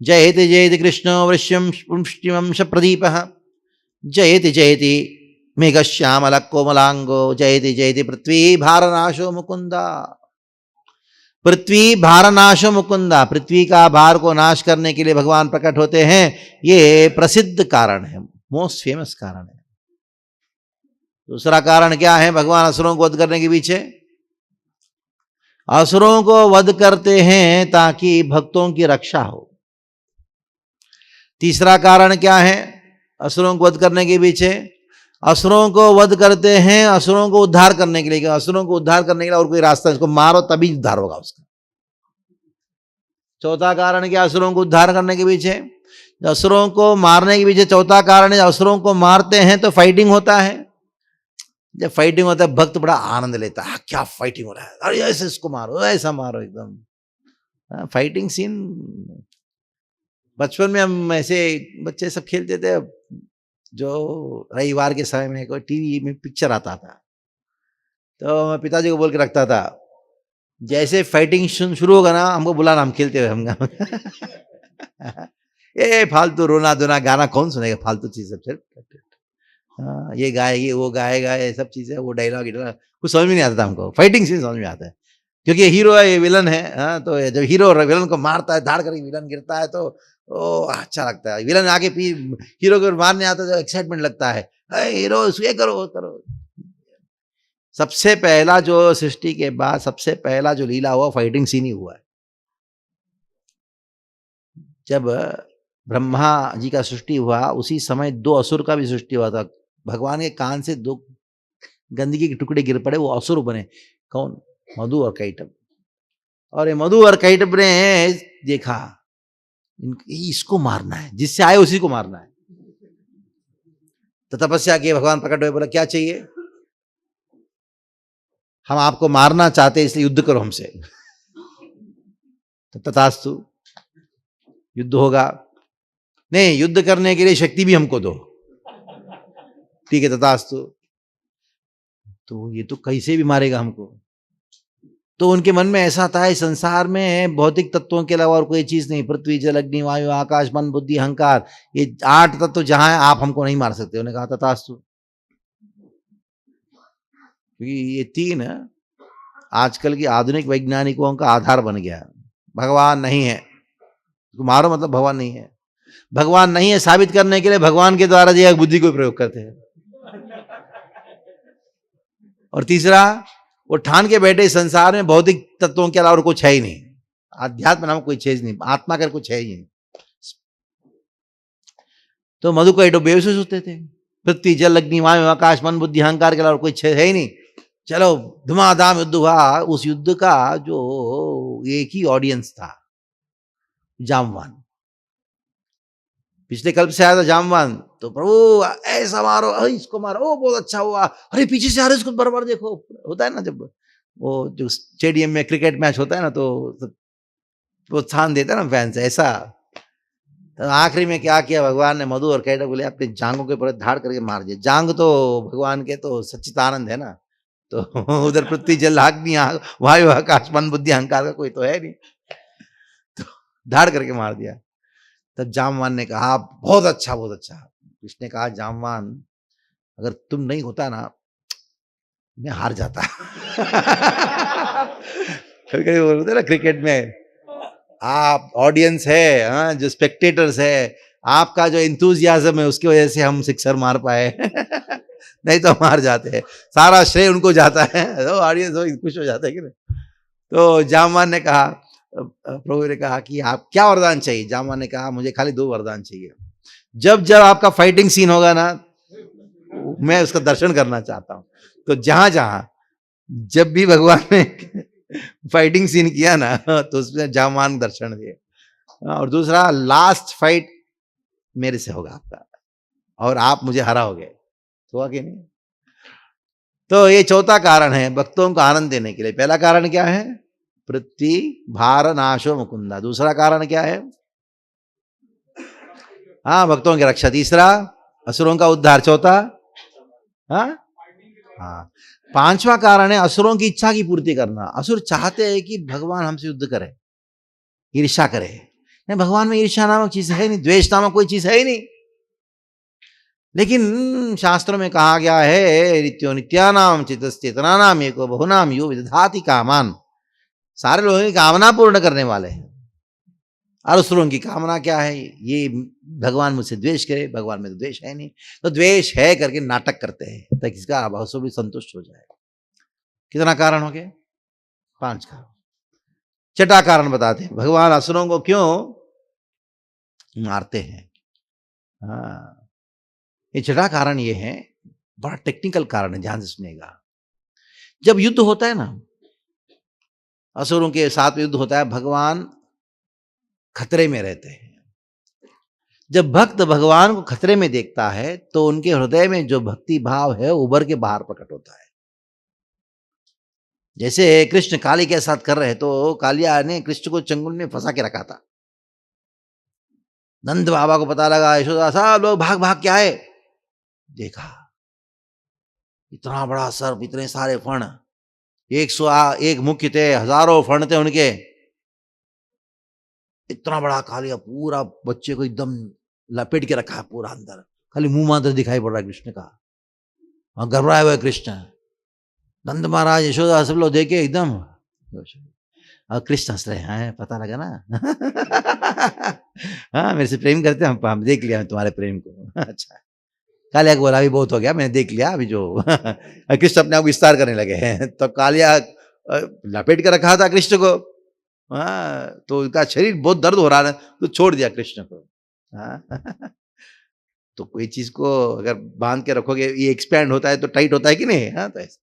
जयति जयति कृष्णो वृश्यम पुंष्टिवंश प्रदीपः जयति जयति मेघश्यामल कोमलांगो जयति जयति पृथ्वी भारनाशो मुकुंदा। पृथ्वी भारनाशो मुकुंदा, पृथ्वी का भार को नाश करने के लिए भगवान प्रकट होते हैं। ये प्रसिद्ध कारण है, मोस्ट फेमस कारण है। दूसरा कारण क्या है भगवान असुरों को वध करने के पीछे? असुरों को वध करते हैं ताकि भक्तों की रक्षा हो। तीसरा कारण क्या है असुरों को वध करने के पीछे? असुरों को वध करते हैं असुरों को उद्धार करने के लिए। असुरों को उद्धार करने के लिए और कोई रास्ता, इसको मारो तभी उद्धार होगा उसका। चौथा कारण क्या असुरों को उद्धार करने के पीछे? असुरों को मारने के पीछे चौथा कारण है, असुरों को मारते हैं तो फाइटिंग होता है। जब फाइटिंग होता है भक्त बड़ा आनंद लेता है, क्या फाइटिंग हो रहा है, अरे ऐसे इसको मारो, ऐसा मारो, एकदम फाइटिंग सीन। बचपन में हम ऐसे बच्चे सब खेलते थे। जो रविवार के समय में कोई टीवी में पिक्चर आता था तो मैं पिताजी को बोल के रखता था, जैसे फाइटिंग शुरू होगा ना हमको बुलाना, हम खेलते हुए हम ये फालतू रोना धोना गाना कौन सुनेगा, फालतू चीज सब। हाँ, ये गाएगी वो गाएगा, ये सब चीजें, वो डायलॉग कुछ समझ में नहीं आता था हमको। फाइटिंग सीन समझ में आता है क्योंकि ये हीरो है, ये विलन है। हाँ, तो जब हीरो विलन को मारता है, धाड़ करके विलन गिरता है, तो ओ अच्छा लगता है। विलन आगे हीरो को मारने आता है तो एक्साइटमेंट लगता है, हीरो ये करो वो करो। सबसे पहला जो सृष्टि के बाद सबसे पहला जो लीला हुआ, फाइटिंग सीन ही हुआ है। जब ब्रह्मा जी का सृष्टि हुआ, उसी समय 2 असुर का भी सृष्टि हुआ था। भगवान के कान से 2 गंदगी के टुकड़े गिर पड़े, वो असुर बने। कौन? मधु और कैटभ। और ये मधु और कैटभ ने देखा इसको मारना है, जिससे आए उसी को मारना है। तो तपस्या की, भगवान प्रकट हुए, बोला क्या चाहिए? हम आपको मारना चाहते हैं, इसलिए युद्ध करो हमसे। तो तथास्तु, युद्ध होगा। नहीं, युद्ध करने के लिए शक्ति भी हमको दो। ठीक है, तथास्तु। तो ये तो कैसे भी मारेगा हमको। तो उनके मन में ऐसा था, इस संसार में भौतिक तत्वों के अलावा और कोई चीज नहीं, पृथ्वी जल अग्नि वायु आकाश मन बुद्धि अहंकार, ये 8 तत्व जहां है, आप हमको नहीं मार सकते। उन्होंने कहा तथास्तु। क्योंकि ये 3 आजकल की आधुनिक वैज्ञानिकों का आधार बन गया। भगवान नहीं है, मारो मतलब भगवान नहीं है। भगवान नहीं है साबित करने के लिए भगवान के द्वारा दिया बुद्धि को प्रयोग करते हैं। और तीसरा, वो ठान के बैठे संसार में भौतिक तत्वों के अलावा कुछ है ही नहीं, अध्यात्म नाम कोई चीज नहीं, आत्मा कर कुछ है ही नहीं। तो मधु को एडो बेहोश होते थे। पृथ्वी जल अग्नि वायु आकाश मन बुद्धि अहंकार के अलावा कोई है ही नहीं। चलो धुमाधाम युद्ध हुआ। उस युद्ध का जो एक ही ऑडियंस था, जामवान। पिछले कल्प से आया था जामवान। तो प्रभु ऐसा मारो, अरे इसको मारो, ओ बहुत अच्छा हुआ, अरे पीछे से आ रहे इसको बराबर देखो। होता है ना, जब वो जो स्टेडियम में क्रिकेट मैच होता है ना, तो प्रोत्साहन देता है ना फैंस, ऐसा। तो आखिरी में क्या किया भगवान ने? मधु और कैटभ बोले अपने जांगों के ऊपर धाड़ करके मार दिया। जांग तो भगवान के तो सच्चिदानंद है ना, तो उधर पृथ्वी जल अग्नि वायु आकाश मन बुद्धि अहंकार का कोई तो है नहीं, तो धाड़ करके मार दिया। तब जामवान ने कहा बहुत अच्छा बहुत अच्छा। उसने कहा जामवान, अगर तुम नहीं होता ना, मैं हार जाता। कभी कभी बोलते ना क्रिकेट में, आप ऑडियंस है, हाँ, जो स्पेक्टेटर्स है, आपका जो इंथुजियाज्म है, उसकी वजह से हम सिक्सर मार पाए। नहीं तो हम हार जाते हैं, सारा श्रेय उनको जाता है। तो ऑडियंस खुश हो जाता है कि नहीं। तो जामवान ने कहा, प्रभु ने कहा कि आप क्या वरदान चाहिए? जामवान ने कहा मुझे खाली 2 वरदान चाहिए। जब जब आपका फाइटिंग सीन होगा ना, मैं उसका दर्शन करना चाहता हूं। तो जहां जहां जब भी भगवान ने फाइटिंग सीन किया ना, तो उसमें जामवान दर्शन दिए। और दूसरा, लास्ट फाइट मेरे से होगा आपका, और आप मुझे हराओगे। हुआ कि नहीं? तो ये चौथा कारण है भक्तों को आनंद देने के लिए। पहला कारण क्या है? पृथ्वी भार नाशो मुकुंदा। दूसरा कारण क्या है? हाँ, भक्तों की रक्षा। तीसरा, असुरों का उद्धार। चौथा, हाँ हाँ, 5वां कारण है असुरों की इच्छा की पूर्ति करना। असुर चाहते हैं कि भगवान हमसे युद्ध करे, ईर्ष्या करे। नहीं, भगवान में ईर्ष्या नामक चीज है नहीं, द्वेष नामक कोई चीज है ही नहीं। लेकिन शास्त्रों में कहा गया है, नित्यो नित्यानाम चितस्चेतना नाम एको बहुनाम यो विदधाति कामान। सारे लोगों की कामना पूर्ण करने वाले हैं। और असुरों की कामना क्या है? ये भगवान मुझसे द्वेष करे। भगवान में तो द्वेष है नहीं, तो द्वेष है करके नाटक करते हैं ताकि इसका अभाव भी संतुष्ट हो जाए। कितना कारण हो गए? 5 कारण। छठा कारण बताते हैं, भगवान असुरों को क्यों मारते हैं। हाँ, ये छठा कारण ये है, बड़ा टेक्निकल कारण है, ध्यान से सुनिएगा। जब युद्ध होता है ना, असुरों के साथ युद्ध होता है, भगवान खतरे में रहते हैं। जब भक्त भगवान को खतरे में देखता है, तो उनके हृदय में जो भक्ति भाव है उभर के बाहर प्रकट होता है। जैसे कृष्ण काली के साथ कर रहे, तो कालिया ने कृष्ण को चंगुल में फंसा के रखा था। नंद बाबा को पता लगा, यशोदा साहब लोग भाग भाग के आए, देखा इतना बड़ा सर्प, इतने सारे फण, 101 मुख्य थे, हजारों फण थे उनके, इतना बड़ा कालिया पूरा बच्चे को एकदम लपेट के रखा है पूरा अंदर, खाली मुंह मात्र दिखाई पड़ रहा है कृष्ण का। और घबराए हुए कृष्ण, नंद महाराज यशोदा सब लोग देखे एकदम, और कृष्ण हंस रहे हैं, पता लगा ना। हाँ मेरे से प्रेम करते हैं, हम देख लिया तुम्हारे प्रेम को। अच्छा, कालिया को बोला अभी बहुत हो गया, मैंने देख लिया अभी जो। कृष्ण अपने आप को विस्तार करने लगे हैं, तो कालिया लपेट कर रखा था कृष्ण को। हाँ तो उनका शरीर बहुत दर्द हो रहा है, तो छोड़ दिया कृष्ण को। हाँ। तो कोई चीज को अगर बांध के रखोगे, ये एक्सपैंड होता है तो टाइट होता है कि नहीं? हाँ तो ऐसा,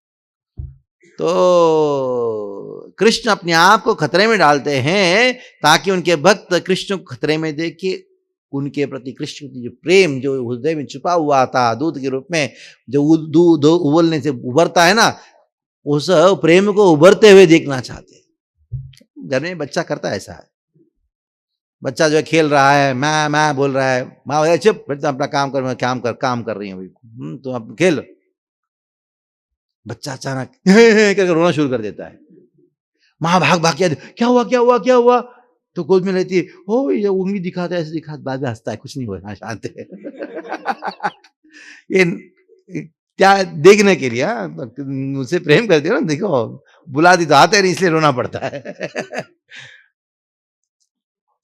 तो कृष्ण अपने आप को खतरे में डालते हैं ताकि उनके भक्त कृष्ण को खतरे में देख के उनके प्रति कृष्ण की जो प्रेम जो हृदय में छुपा हुआ था दूध के रूप में, जो दूध उबलने से उभरता है ना, उस प्रेम को उभरते हुए देखना चाहते हैं। घर में बच्चा करता है ऐसा है, बच्चा जो है खेल रहा है, मैं बोल रहा है, माँ चुप बेटा अपना काम कर, मैं काम कर रही हूँ अभी, तो अब खेल। बच्चा अचानक करके रोना शुरू कर देता है, माँ भाग भाग क्या हुआ क्या हुआ क्या हुआ, तो गोद में रहती है, ओ ये उंगली दिखाता है, ऐसे दिखाता, बाद में हंसता है, कुछ नहीं हुआ, शांत है। ये क्या देखने के लिए, मुझसे प्रेम करते हो ना, देखो बुला दी तो आते नहीं, इसलिए रोना पड़ता है।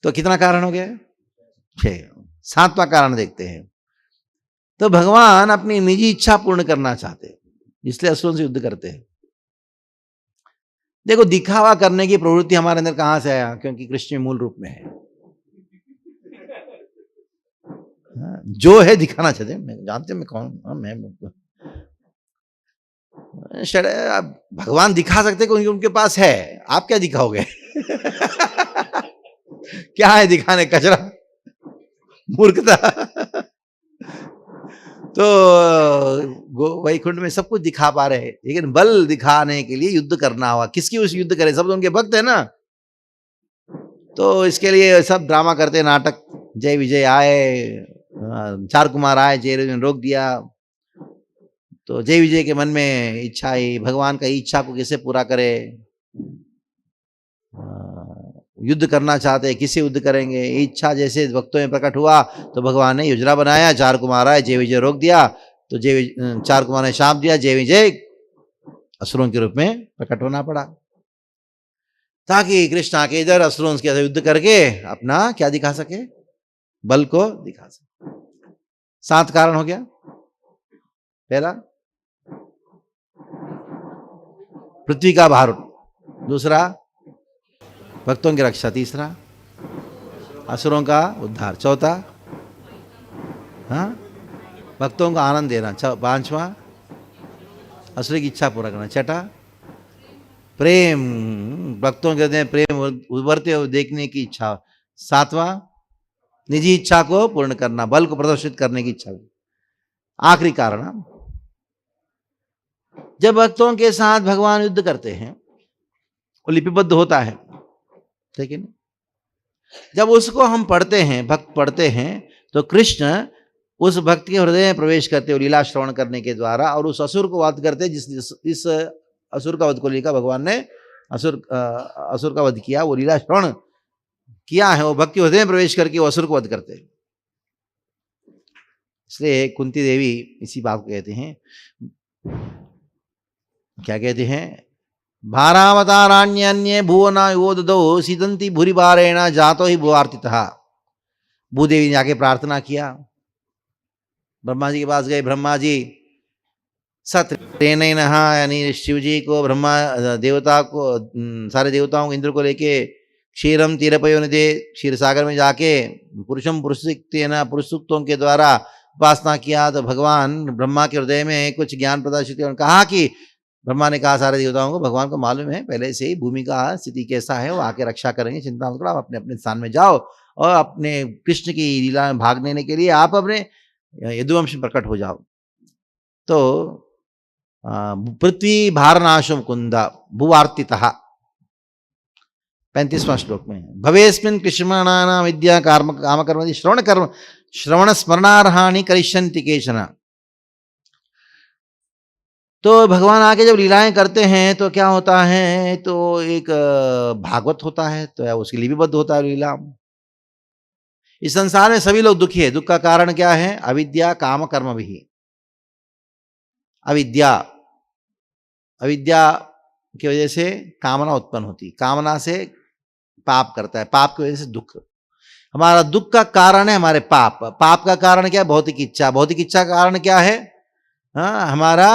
तो कितना कारण हो गया? 6। 7वां कारण देखते हैं। तो भगवान अपनी निजी इच्छा पूर्ण करना चाहते हैं, इसलिए असुरों से युद्ध करते हैं। देखो दिखावा करने की प्रवृत्ति हमारे अंदर कहां से आया? क्योंकि कृष्ण मूल रूप में है, जो है दिखाना चाहते हैं। मैं जानते मैं कौन, मैं भगवान दिखा सकते क्योंकि उनके पास है, आप क्या दिखाओगे? क्या है दिखाने? कचरा, मूर्खता। तो वैकुंठ में सब कुछ दिखा पा रहे हैं, लेकिन बल दिखाने के लिए युद्ध करना होगा। किसकी उस युद्ध करें? सब तो उनके भक्त है ना। तो इसके लिए सब ड्रामा करते, नाटक। जय विजय आए, चार कुमार आए, जय ने रोक दिया। तो जय विजय के मन में इच्छा आई, भगवान का इच्छा को कैसे पूरा करे, युद्ध करना चाहते, किससे युद्ध करेंगे, इच्छा जैसे भक्तों में प्रकट हुआ तो भगवान ने योजना बनाया, चार कुमार आए, जय विजय रोक दिया। तो चार कुमार ने शाप दिया, जय विजय असुरों के रूप में प्रकट होना पड़ा, ताकि कृष्ण आके इधर असुरों के साथ युद्ध करके अपना क्या दिखा सके? बल को दिखा सके। 7 कारण हो गया। पहला पृथ्वी का भार, दूसरा भक्तों की रक्षा, तीसरा असुरों का उद्धार, चौथा हाँ भक्तों को आनंद देना, 5वां असुर की इच्छा पूरा करना, 6ठा प्रेम, भक्तों के हृदय प्रेम उभरते हुए देखने की इच्छा, 7वां निजी इच्छा को पूर्ण करना, बल को प्रदर्शित करने की इच्छा। आखिरी कारण, जब भक्तों के साथ भगवान युद्ध करते हैं वो लिपिबद्ध होता है, ठीक है ना? जब उसको हम पढ़ते हैं, भक्त पढ़ते हैं, तो कृष्ण उस भक्त के हृदय में प्रवेश करते हुए लीला श्रवण करने के द्वारा, और उस असुर को वध करते, जिस इस असुर का वध को लेकर भगवान ने असुर का वध किया, वो लीला श्रवण किया है, वो भक्त के हृदय में प्रवेश करके वो असुर को वध करते हैं। इसलिए कुंती देवी इसी बात को कहते हैं, क्या कहते हैं? भारावताराण्य भुवना योददो सीदंती भूरिभारेण जातो ही भुवार्तितः। भूदेवी ने जाके प्रार्थना किया, ब्रह्मा जी के पास गए, ब्रह्मा जी सत्रेन, यानी शिव जी को, ब्रह्मा देवता को, सारे देवताओं को, इंद्र को लेके क्षीरम तीरपयो निधे, क्षीर सागर में जाके पुरुषम पुरुषोक्तों के द्वारा उपासना किया। तो भगवान ब्रह्मा के हृदय में कुछ ज्ञान प्रदर्शित और कहा कि, ब्रह्मा ने कहा सारे देवताओं को, भगवान को मालूम है पहले से ही भूमि का स्थिति कैसा है, वो आके रक्षा करेंगे, चिंता मत करो, आप अपने अपने स्थान में जाओ, और अपने कृष्ण की लीला में भाग लेने के लिए आप अपने यदुवंश में प्रकट हो जाओ। तो पृथ्वी भारनाशम कुंदा भुवार्तितः, 35वां श्लोक में, भवेस्मिन् कृष्णानां विद्या काम कर्म श्रवण स्मरणार्हाणि करिष्यन्ति केचन। तो भगवान आके जब लीलाएं करते हैं तो क्या होता है? तो एक भागवत होता है, तो उसकी लिपिबद्ध होता है लीला। इस संसार में सभी लोग दुखी है, दुख का कारण क्या है? अविद्या काम कर्म भी। अविद्या, अविद्या की वजह से कामना उत्पन्न होती, कामना से पाप करता है, पाप की वजह से दुख। हमारा दुख का कारण है हमारे पाप, पाप का कारण क्या है? भौतिक इच्छा, भौतिक इच्छा का कारण क्या है? हमारा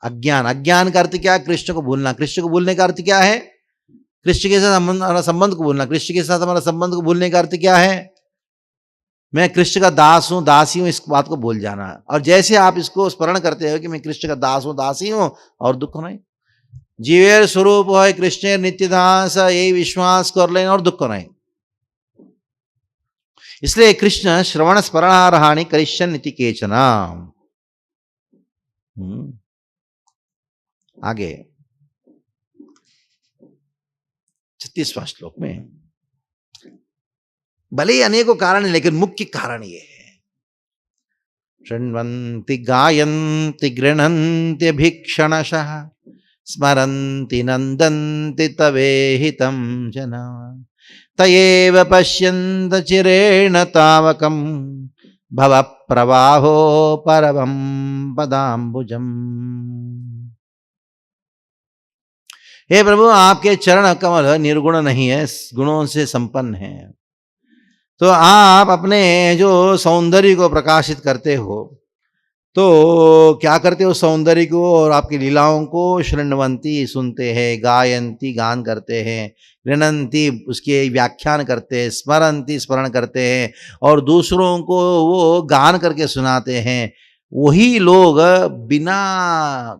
अज्ञान, अज्ञान का अर्थ क्या है? कृष्ण को भूलना, कृष्ण को भूलने का अर्थ क्या है? कृष्ण के साथ हमारा संबंध को भूलना, कृष्ण के साथ हमारा संबंध को भूलने का अर्थ क्या है? मैं कृष्ण का दास हूं, दासी हूं, इस बात को भूल जाना। और जैसे आप इसको स्मरण करते हो कि मैं कृष्ण का दास हूं, दासी हूं, और दुख नहीं, जीवेर स्वरूप है कृष्ण नित्य दास, यही विश्वास कर लेना और दुख नहीं। इसलिए कृष्ण श्रवण स्मरणारहाणि करिष्यन् इति केचन। आगे 36वां श्लोक में, भले ही अनेकों कारण है लेकिन मुख्य कारण ये है, शृण्वन्ति गायन्ति गृह्णन्ति भीक्षणशः स्मरन्ति नन्दन्ति तवेहितं जना तयेव पश्यन्त चिरेण तावकं भव प्रवाहो परमं पदाम्बुजम्। हे प्रभु, आपके चरण कमल निर्गुण नहीं है, गुणों से संपन्न है। तो आप अपने जो सौंदर्य को प्रकाशित करते हो, तो क्या करते हो? सौंदर्य को और आपकी लीलाओं को शृण्वन्ति सुनते हैं, गायन्ति गान करते हैं, गृह्णन्ति उसके व्याख्यान करते हैं, स्मरन्ति स्मरण करते हैं, और दूसरों को वो गान करके सुनाते हैं। वही लोग बिना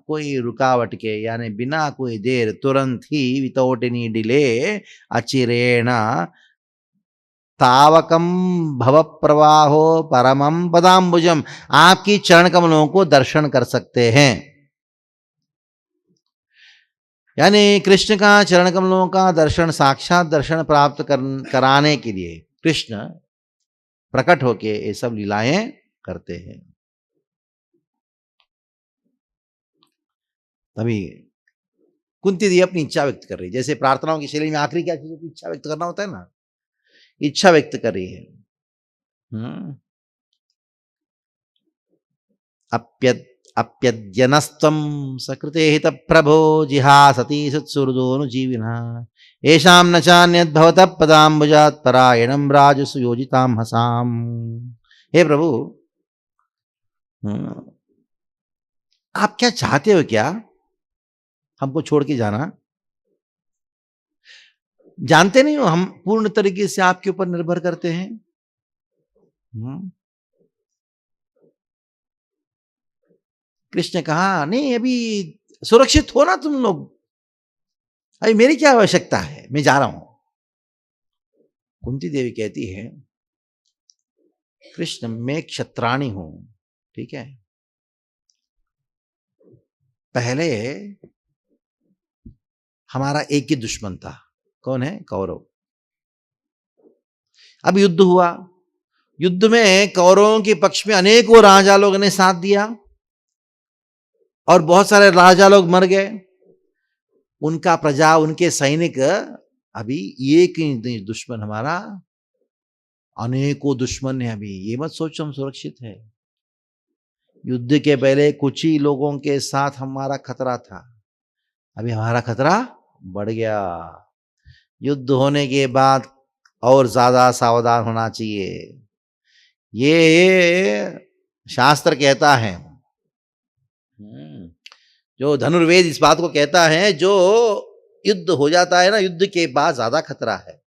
कोई रुकावट के, यानी बिना कोई देर, तुरंत ही, विदाउट एनी डिले, अचिरेण तावकम भव प्रवाहो परमं पदाम्बुजम, आपकी चरण कमलों को दर्शन कर सकते हैं। यानी कृष्ण का चरण कमलों का दर्शन, साक्षात दर्शन प्राप्त कराने के लिए कृष्ण प्रकट होके ये सब लीलाएं करते हैं। तभी कुंती देवी अपनी इच्छा व्यक्त कर रही, जैसे प्रार्थनाओं की शैली में आखिरी क्या चीज होती है? इच्छा व्यक्त करना होता है ना, इच्छा व्यक्त कर रही है। अप्यद्यनस्त्वं सकृते हित प्रभो जिहासति सुत्सुहृदोऽनुजीविनः येषां न चान्यद्भवतः पदाम्बुजात् परायणं राजसु योजितां हसाम्। हे प्रभु, आप क्या चाहते हो? क्या हमको छोड़ के जाना? जानते नहीं हो हम पूर्ण तरीके से आपके ऊपर निर्भर करते हैं। कृष्ण ने कहा, नहीं, अभी सुरक्षित हो ना तुम लोग, अभी मेरी क्या आवश्यकता है, मैं जा रहा हूं। कुंती देवी कहती है, कृष्ण, मैं क्षत्राणी हूं, ठीक है, पहले हमारा एक ही दुश्मन था, कौन है? कौरव। अब युद्ध हुआ, युद्ध में कौरवों के पक्ष में अनेकों राजा लोगों ने साथ दिया और बहुत सारे राजा लोग मर गए। उनका प्रजा, उनके सैनिक, अभी एक ही दुश्मन, हमारा अनेकों दुश्मन है। अभी ये मत सोचो हम सुरक्षित है। युद्ध के पहले कुछ ही लोगों के साथ हमारा खतरा था, अभी हमारा खतरा बढ़ गया। युद्ध होने के बाद और ज्यादा सावधान होना चाहिए, ये शास्त्र कहता है। जो धनुर्वेद इस बात को कहता है, जो युद्ध हो जाता है ना, युद्ध के बाद ज्यादा खतरा है।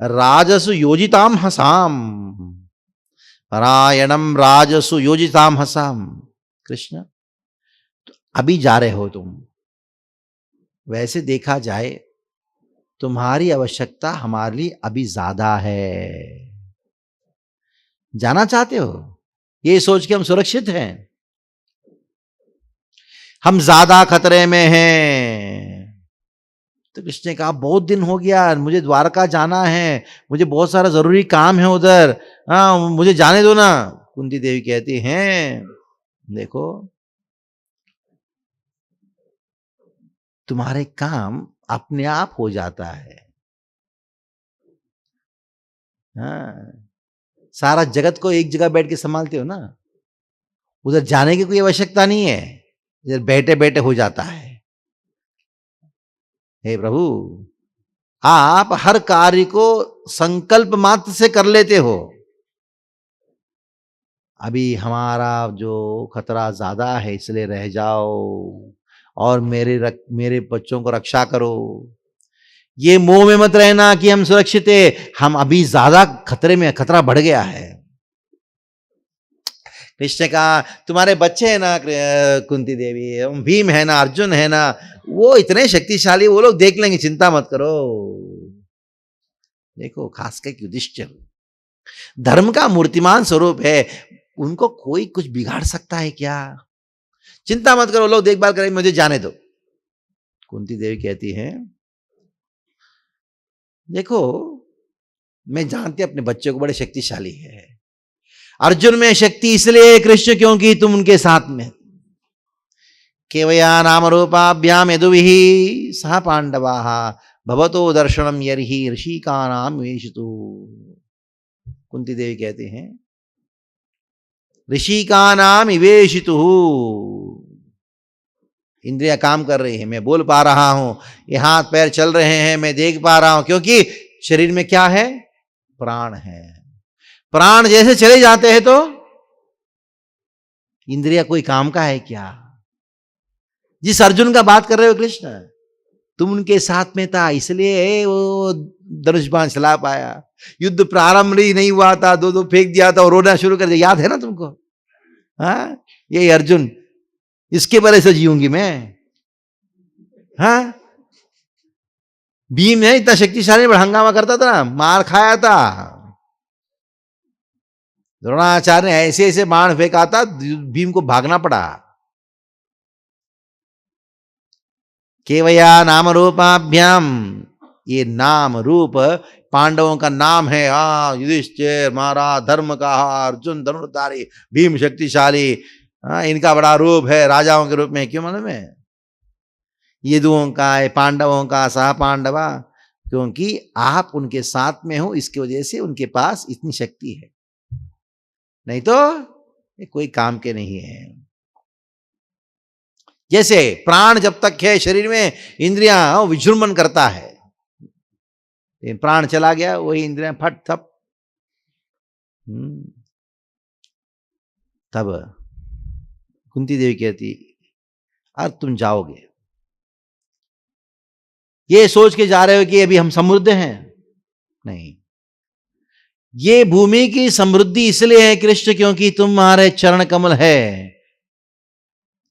राजसु योजिताम हसाम, परायणम राजसु योजिताम हसाम। कृष्ण, तो अभी जा रहे हो तुम, वैसे देखा जाए तुम्हारी आवश्यकता हमारे लिए अभी ज्यादा है। जाना चाहते हो ये सोच के हम सुरक्षित हैं, हम ज्यादा खतरे में हैं। तो कृष्ण ने कहा, बहुत दिन हो गया, मुझे द्वारका जाना है, मुझे बहुत सारा जरूरी काम है उधर, मुझे जाने दो ना। कुंती देवी कहती हैं, देखो, तुम्हारे काम अपने आप हो जाता है। सारा जगत को एक जगह बैठ के संभालते हो ना, उधर जाने की कोई आवश्यकता नहीं है, इधर बैठे बैठे हो जाता है। हे प्रभु, आप हर कार्य को संकल्प मात्र से कर लेते हो। अभी हमारा जो खतरा ज्यादा है, इसलिए रह जाओ और मेरे बच्चों को रक्षा करो। ये मोह में मत रहना कि हम सुरक्षित है, हम अभी ज्यादा खतरे में, खतरा बढ़ गया है। कृष्ण का तुम्हारे बच्चे हैं ना, कुंती देवी, भीम है ना, अर्जुन है ना, वो इतने शक्तिशाली, वो लोग देख लेंगे, चिंता मत करो। देखो खासकर युधिष्ठिर धर्म का मूर्तिमान स्वरूप है, उनको कोई कुछ बिगाड़ सकता है क्या? चिंता मत करो, लोग देखभाल करेंगे, मुझे जाने दो। कुंती देवी कहती है, देखो मैं जानती अपने बच्चे को बड़े शक्तिशाली है। अर्जुन में शक्ति इसलिए कृष्ण क्योंकि तुम उनके साथ में। केवया नाम रूपाभ्याम यदुभिः सह पांडवाः भवतो दर्शनम यर्हि ऋषिकानाम वेशितु। कुंती देवी कहते हैं, ऋषिकानाम इवेशितु। इंद्रियां काम कर रही है, मैं बोल पा रहा हूं, ये हाथ पैर चल रहे हैं, मैं देख पा रहा हूं, क्योंकि शरीर में क्या है? प्राण है। प्राण जैसे चले जाते हैं तो इंद्रिया कोई काम का है क्या? जिस अर्जुन का बात कर रहे हो कृष्ण, तुम उनके साथ में था, इसलिए वो धनुष बाण चला पाया। युद्ध प्रारंभ ही नहीं हुआ था, दो फेंक दिया था और रोना शुरू कर दिया, याद है ना तुमको? हाँ, ये अर्जुन, इसके बारे से जीऊंगी मैं। हाँ, भीम ने इतना शक्तिशाली हंगामा करता था ना, मार खाया था। द्रोणाचार्य ने ऐसे ऐसे बाण फेंका था, भीम को भागना पड़ा। केवया नाम रूपाभ्याम, ये नाम रूप पांडवों का नाम है। युधिष्ठिर महाराज धर्म का, अर्जुन धनुर्धारी, भीम शक्तिशाली, इनका बड़ा रूप है राजाओं के रूप में। क्यों मालूम है? यदुओं का है, पांडवों का, सह पांडवा, क्योंकि आप उनके साथ में हो, इसकी वजह से उनके पास इतनी शक्ति है, नहीं तो ये कोई काम के नहीं है। जैसे प्राण जब तक है शरीर में, इंद्रियां विजृंभण करता है, प्राण चला गया, वही इंद्रियां फट थप। तब कुंती देवी कहती, अब तुम जाओगे, ये सोच के जा रहे हो कि अभी हम समृद्ध हैं? नहीं, ये भूमि की समृद्धि इसलिए है कृष्ण क्योंकि तुम्हारे चरण कमल है।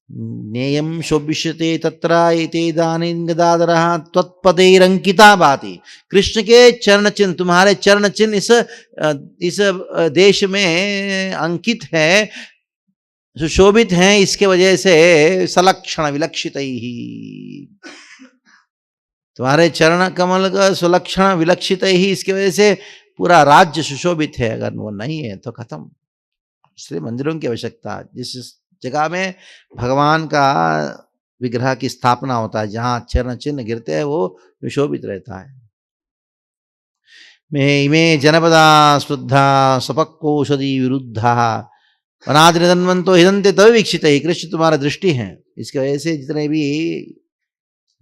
नेयम शोभिष्यते तत्र एते दानेन गदाधरः त्वत्पदैरंकिता भाति। कृष्ण के चरण चिन्ह, तुम्हारे चरण चिन्ह इस देश में अंकित है, सुशोभित हैं, इसके वजह से सलक्षण विलक्षित ही, तुम्हारे चरण कमल का सुलक्षण विलक्षित ही, इसके वजह से पूरा राज्य सुशोभित है। अगर वो नहीं है तो खत्म। इसलिए मंदिरों की आवश्यकता, जिस जगह में भगवान का विग्रह की स्थापना होता है, जहां चरण चिन्ह गिरते हैं, वो सुशोभित रहता है। में जनपदा शुद्धा सपक्कोषधि विरुद्धा वनाद्रिधन्वंतो हिदंते तव वीक्षित ही। कृष्ण तुम्हारा दृष्टि है, इसकी वजह से जितने भी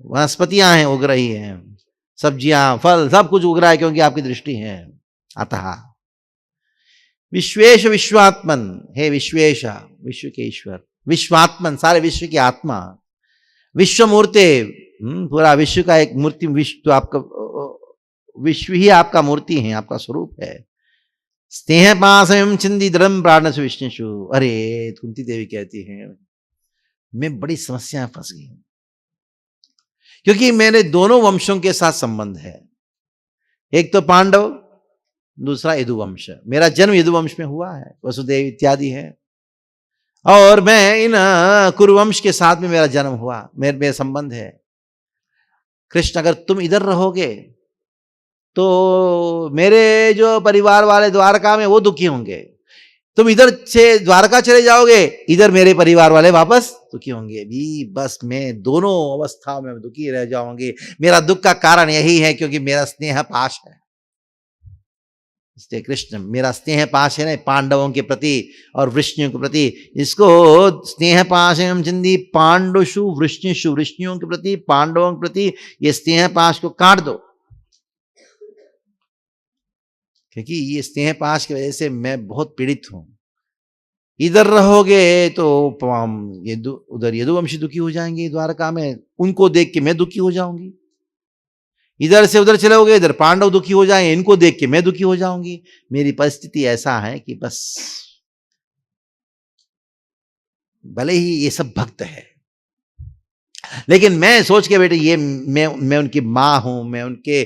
वनस्पतियां हैं उग रही हैं, सब्जियां फल सब कुछ उग रहा है, क्योंकि आपकी दृष्टि है। अतः विश्वेश विश्वात्मन, हे विश्वेश, विश्व के ईश्वर, विश्वात्मन, सारे विश्व की आत्मा, विश्व मूर्ति, पूरा विश्व का एक मूर्ति, विश्व तो आपका, विश्व ही आपका मूर्ति है, आपका स्वरूप है। स्नेह पासम चिंदी धर्म प्राण से विष्णुषु। अरे कुंती देवी कहती है, मैं बड़ी समस्या फंस गई, क्योंकि मेरे दोनों वंशों के साथ संबंध है। एक तो पांडव, दूसरा यदुवंश। मेरा जन्म यदुवंश में हुआ है, वसुदेव इत्यादि है, और मैं इन कुरुवंश के साथ में मेरा जन्म हुआ, मेरा संबंध है। कृष्ण अगर तुम इधर रहोगे तो मेरे जो परिवार वाले द्वारका में वो दुखी होंगे, तुम इधर से द्वारका चले जाओगे, इधर मेरे परिवार वाले वापस दुखी होंगे भी। बस मैं दोनों अवस्थाओं में दुखी रह जाऊंगी। मेरा दुख का कारण यही है क्योंकि मेरा स्नेह पाश है। इसलिए कृष्ण मेरा स्नेह पाश है ना पांडवों के प्रति और वृष्णियों के प्रति, इसको स्नेह पाश एवं चिंदी पांडुषु वृष्णिषु, वृष्णियों के प्रति पांडवों के प्रति ये स्नेह पाश को काट दो, क्योंकि ये स्नेह पाश की वजह से मैं बहुत पीड़ित हूं। इधर रहोगे तो ये उधर यदुवंशी दुखी हो जाएंगे द्वारका में, उनको देख के मैं दुखी हो जाऊंगी। इधर से उधर चलोगे, इधर पांडव दुखी हो जाएंगे, इनको देख के मैं दुखी हो जाऊंगी। मेरी परिस्थिति ऐसा है कि बस, भले ही ये सब भक्त है, लेकिन मैं सोच के बेटे ये मैं उनकी माँ हूं, मैं उनके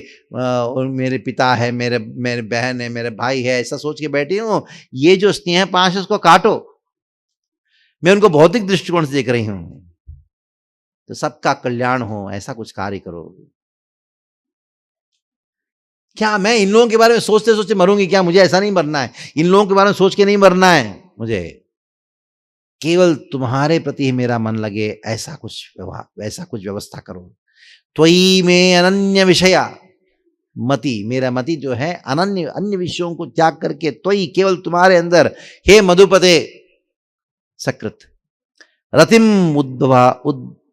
मेरे पिता है, मेरे बहन है, मेरे भाई है, ऐसा सोच के बैठी हूं। ये जो स्नेह पाश है उसको काटो। मैं उनको भौतिक दृष्टिकोण से देख रही हूं, तो सबका कल्याण हो ऐसा कुछ कार्य करो। क्या मैं इन लोगों के बारे में सोचते सोचते मरूंगी क्या? मुझे ऐसा नहीं मरना है, इन लोगों के बारे में सोच के नहीं मरना है मुझे, केवल तुम्हारे प्रति ही मेरा मन लगे, ऐसा कुछ व्यवस्था करो। त्वयि में अनन्य विषया मति, मेरा मति जो है अन्य विषयों को त्याग करके त्वयि, केवल तुम्हारे अंदर, हे मधुपते सकृत रतिम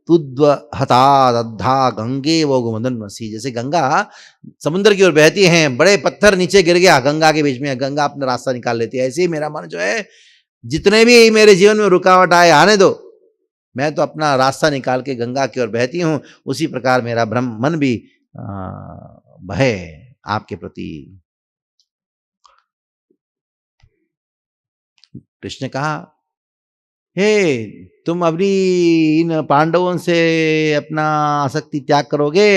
उद्वहता गंगे वो गोमदन्वसी। जैसे गंगा समुद्र की ओर बहती है, बड़े पत्थर नीचे गिर गया गंगा के बीच में, गंगा अपना रास्ता निकाल लेती है। ऐसे ही मेरा मन जो है, जितने भी मेरे जीवन में रुकावट आए आने दो, मैं तो अपना रास्ता निकाल के गंगा की ओर बहती हूं। उसी प्रकार मेरा मन भी बहे आपके प्रति। कृष्ण कहा, हे तुम अभी इन पांडवों से अपना आसक्ति त्याग करोगे,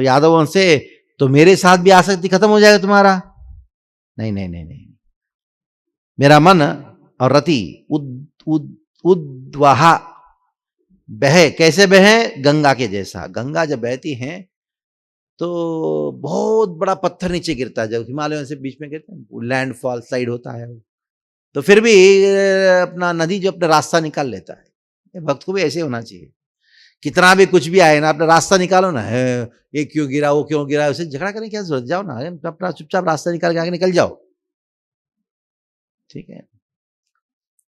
यादवों से, तो मेरे साथ भी आसक्ति खत्म हो जाएगा तुम्हारा। नहीं नहीं नहीं नहीं, मेरा मन और रति उद्वहा बहे, कैसे बहे? गंगा के जैसा। गंगा जब बहती है तो बहुत बड़ा पत्थर नीचे गिरता है, जब हिमालयों से बीच में गिरता है, लैंडफॉल साइड होता है, तो फिर भी अपना नदी जो अपना रास्ता निकाल लेता है। भक्त को भी ऐसे होना चाहिए, कितना भी कुछ भी आए ना, अपना रास्ता निकालो ना। ये क्यों गिरा, वो क्यों गिरा, उसे झगड़ा करने की क्या जरूरत, जाओ ना, अपना चुपचाप रास्ता निकाल के आगे निकल जाओ, ठीक है।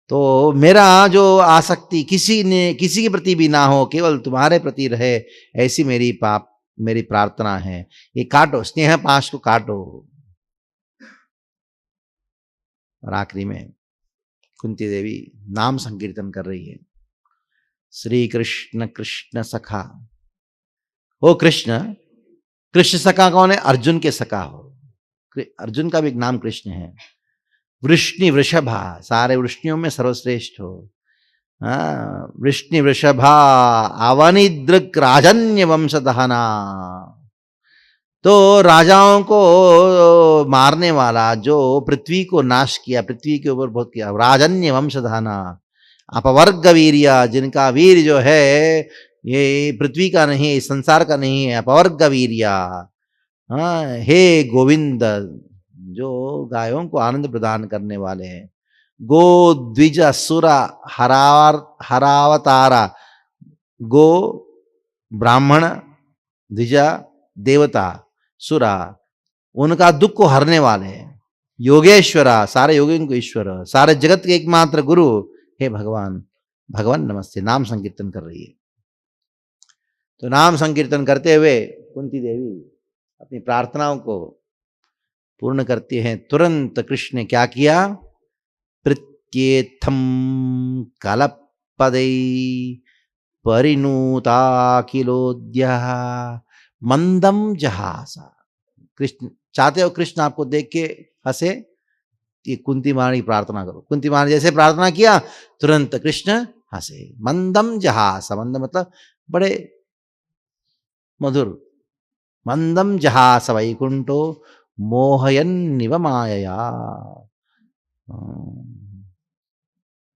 तो मेरा जो आसक्ति किसी के प्रति भी ना हो, केवल तुम्हारे प्रति रहे, ऐसी मेरी प्रार्थना है। ये काटो, स्नेह पाश को काटो। और आखिरी में कुंती देवी नाम संकीर्तन कर रही है, श्री कृष्ण कृष्ण सखा। ओ कृष्ण, कृष्ण सखा कौन है? अर्जुन के सखा हो। अर्जुन का भी एक नाम कृष्ण है। वृष्णि वृषभा, सारे वृष्णियों में सर्वश्रेष्ठ हो। वृष्णि वृषभा आवनिदृक् राजन्य वंश दहना, तो राजाओं को मारने वाला, जो पृथ्वी को नाश किया, पृथ्वी के ऊपर बहुत किया, राजन्य वंश दहना। अपवर्ग वीर्य, जिनका वीर जो है ये पृथ्वी का नहीं, संसार का नहीं है, अपवर्ग वीर्य। हे गोविंद, जो गायों को आनंद प्रदान करने वाले हैं। गो द्विज असुरा हरावतारा, गो ब्राह्मण, द्विजा देवता, सुरा, उनका दुख को हरने वाले हैं। योगेश्वरा, सारे योगियों को ईश्वर, सारे जगत के एकमात्र गुरु, हे भगवान, भगवान नमस्ते। नाम संकीर्तन कर रही है। तो नाम संकीर्तन करते हुए कुंती देवी अपनी प्रार्थनाओं को पूर्ण करती हैं। तुरंत कृष्ण ने क्या किया? प्रत्येथम कलपदे परिणूता किलोद्य मंदम जहासा। कृष्ण चाहते हो कृष्ण आपको देख के हंसे? ये कुंती महारानी प्रार्थना करो। कुंती महारानी जैसे प्रार्थना किया, तुरंत कृष्ण हंसे। मंदम जहासा, मंद मतलब बड़े मधुर। मंदम जहास वैकुंठो मोहयन्निव मायया,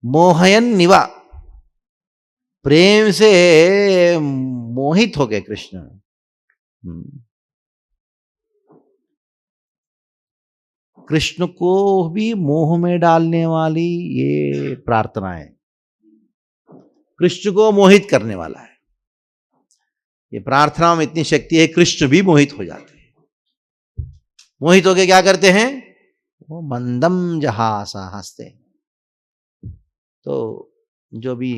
मोहयन्निव, प्रेम से मोहित हो गए कृष्ण। कृष्ण को भी मोह में डालने वाली ये प्रार्थना है, कृष्ण को मोहित करने वाला है। ये प्रार्थनाओं में इतनी शक्ति है, कृष्ण भी मोहित हो जाते हैं। मोहित होके क्या करते हैं, वो मंदम जहासा हंसते हैं। तो जो भी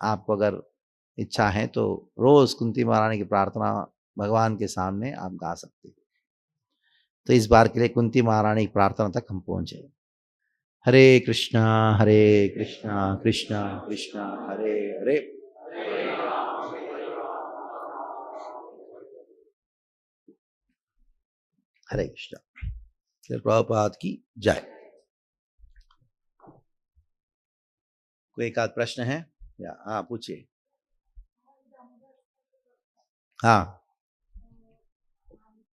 आपको अगर इच्छा है तो रोज कुंती महारानी की प्रार्थना भगवान के सामने आप गा सकते हैं। तो इस बार के लिए कुंती महारानी की प्रार्थना तक हम पहुंचे। हरे कृष्णा कृष्णा कृष्णा हरे हरे। हरे कृष्णा। श्री प्रभुपाद की जय। कोई एक आध प्रश्न है या? हाँ पूछिए। हाँ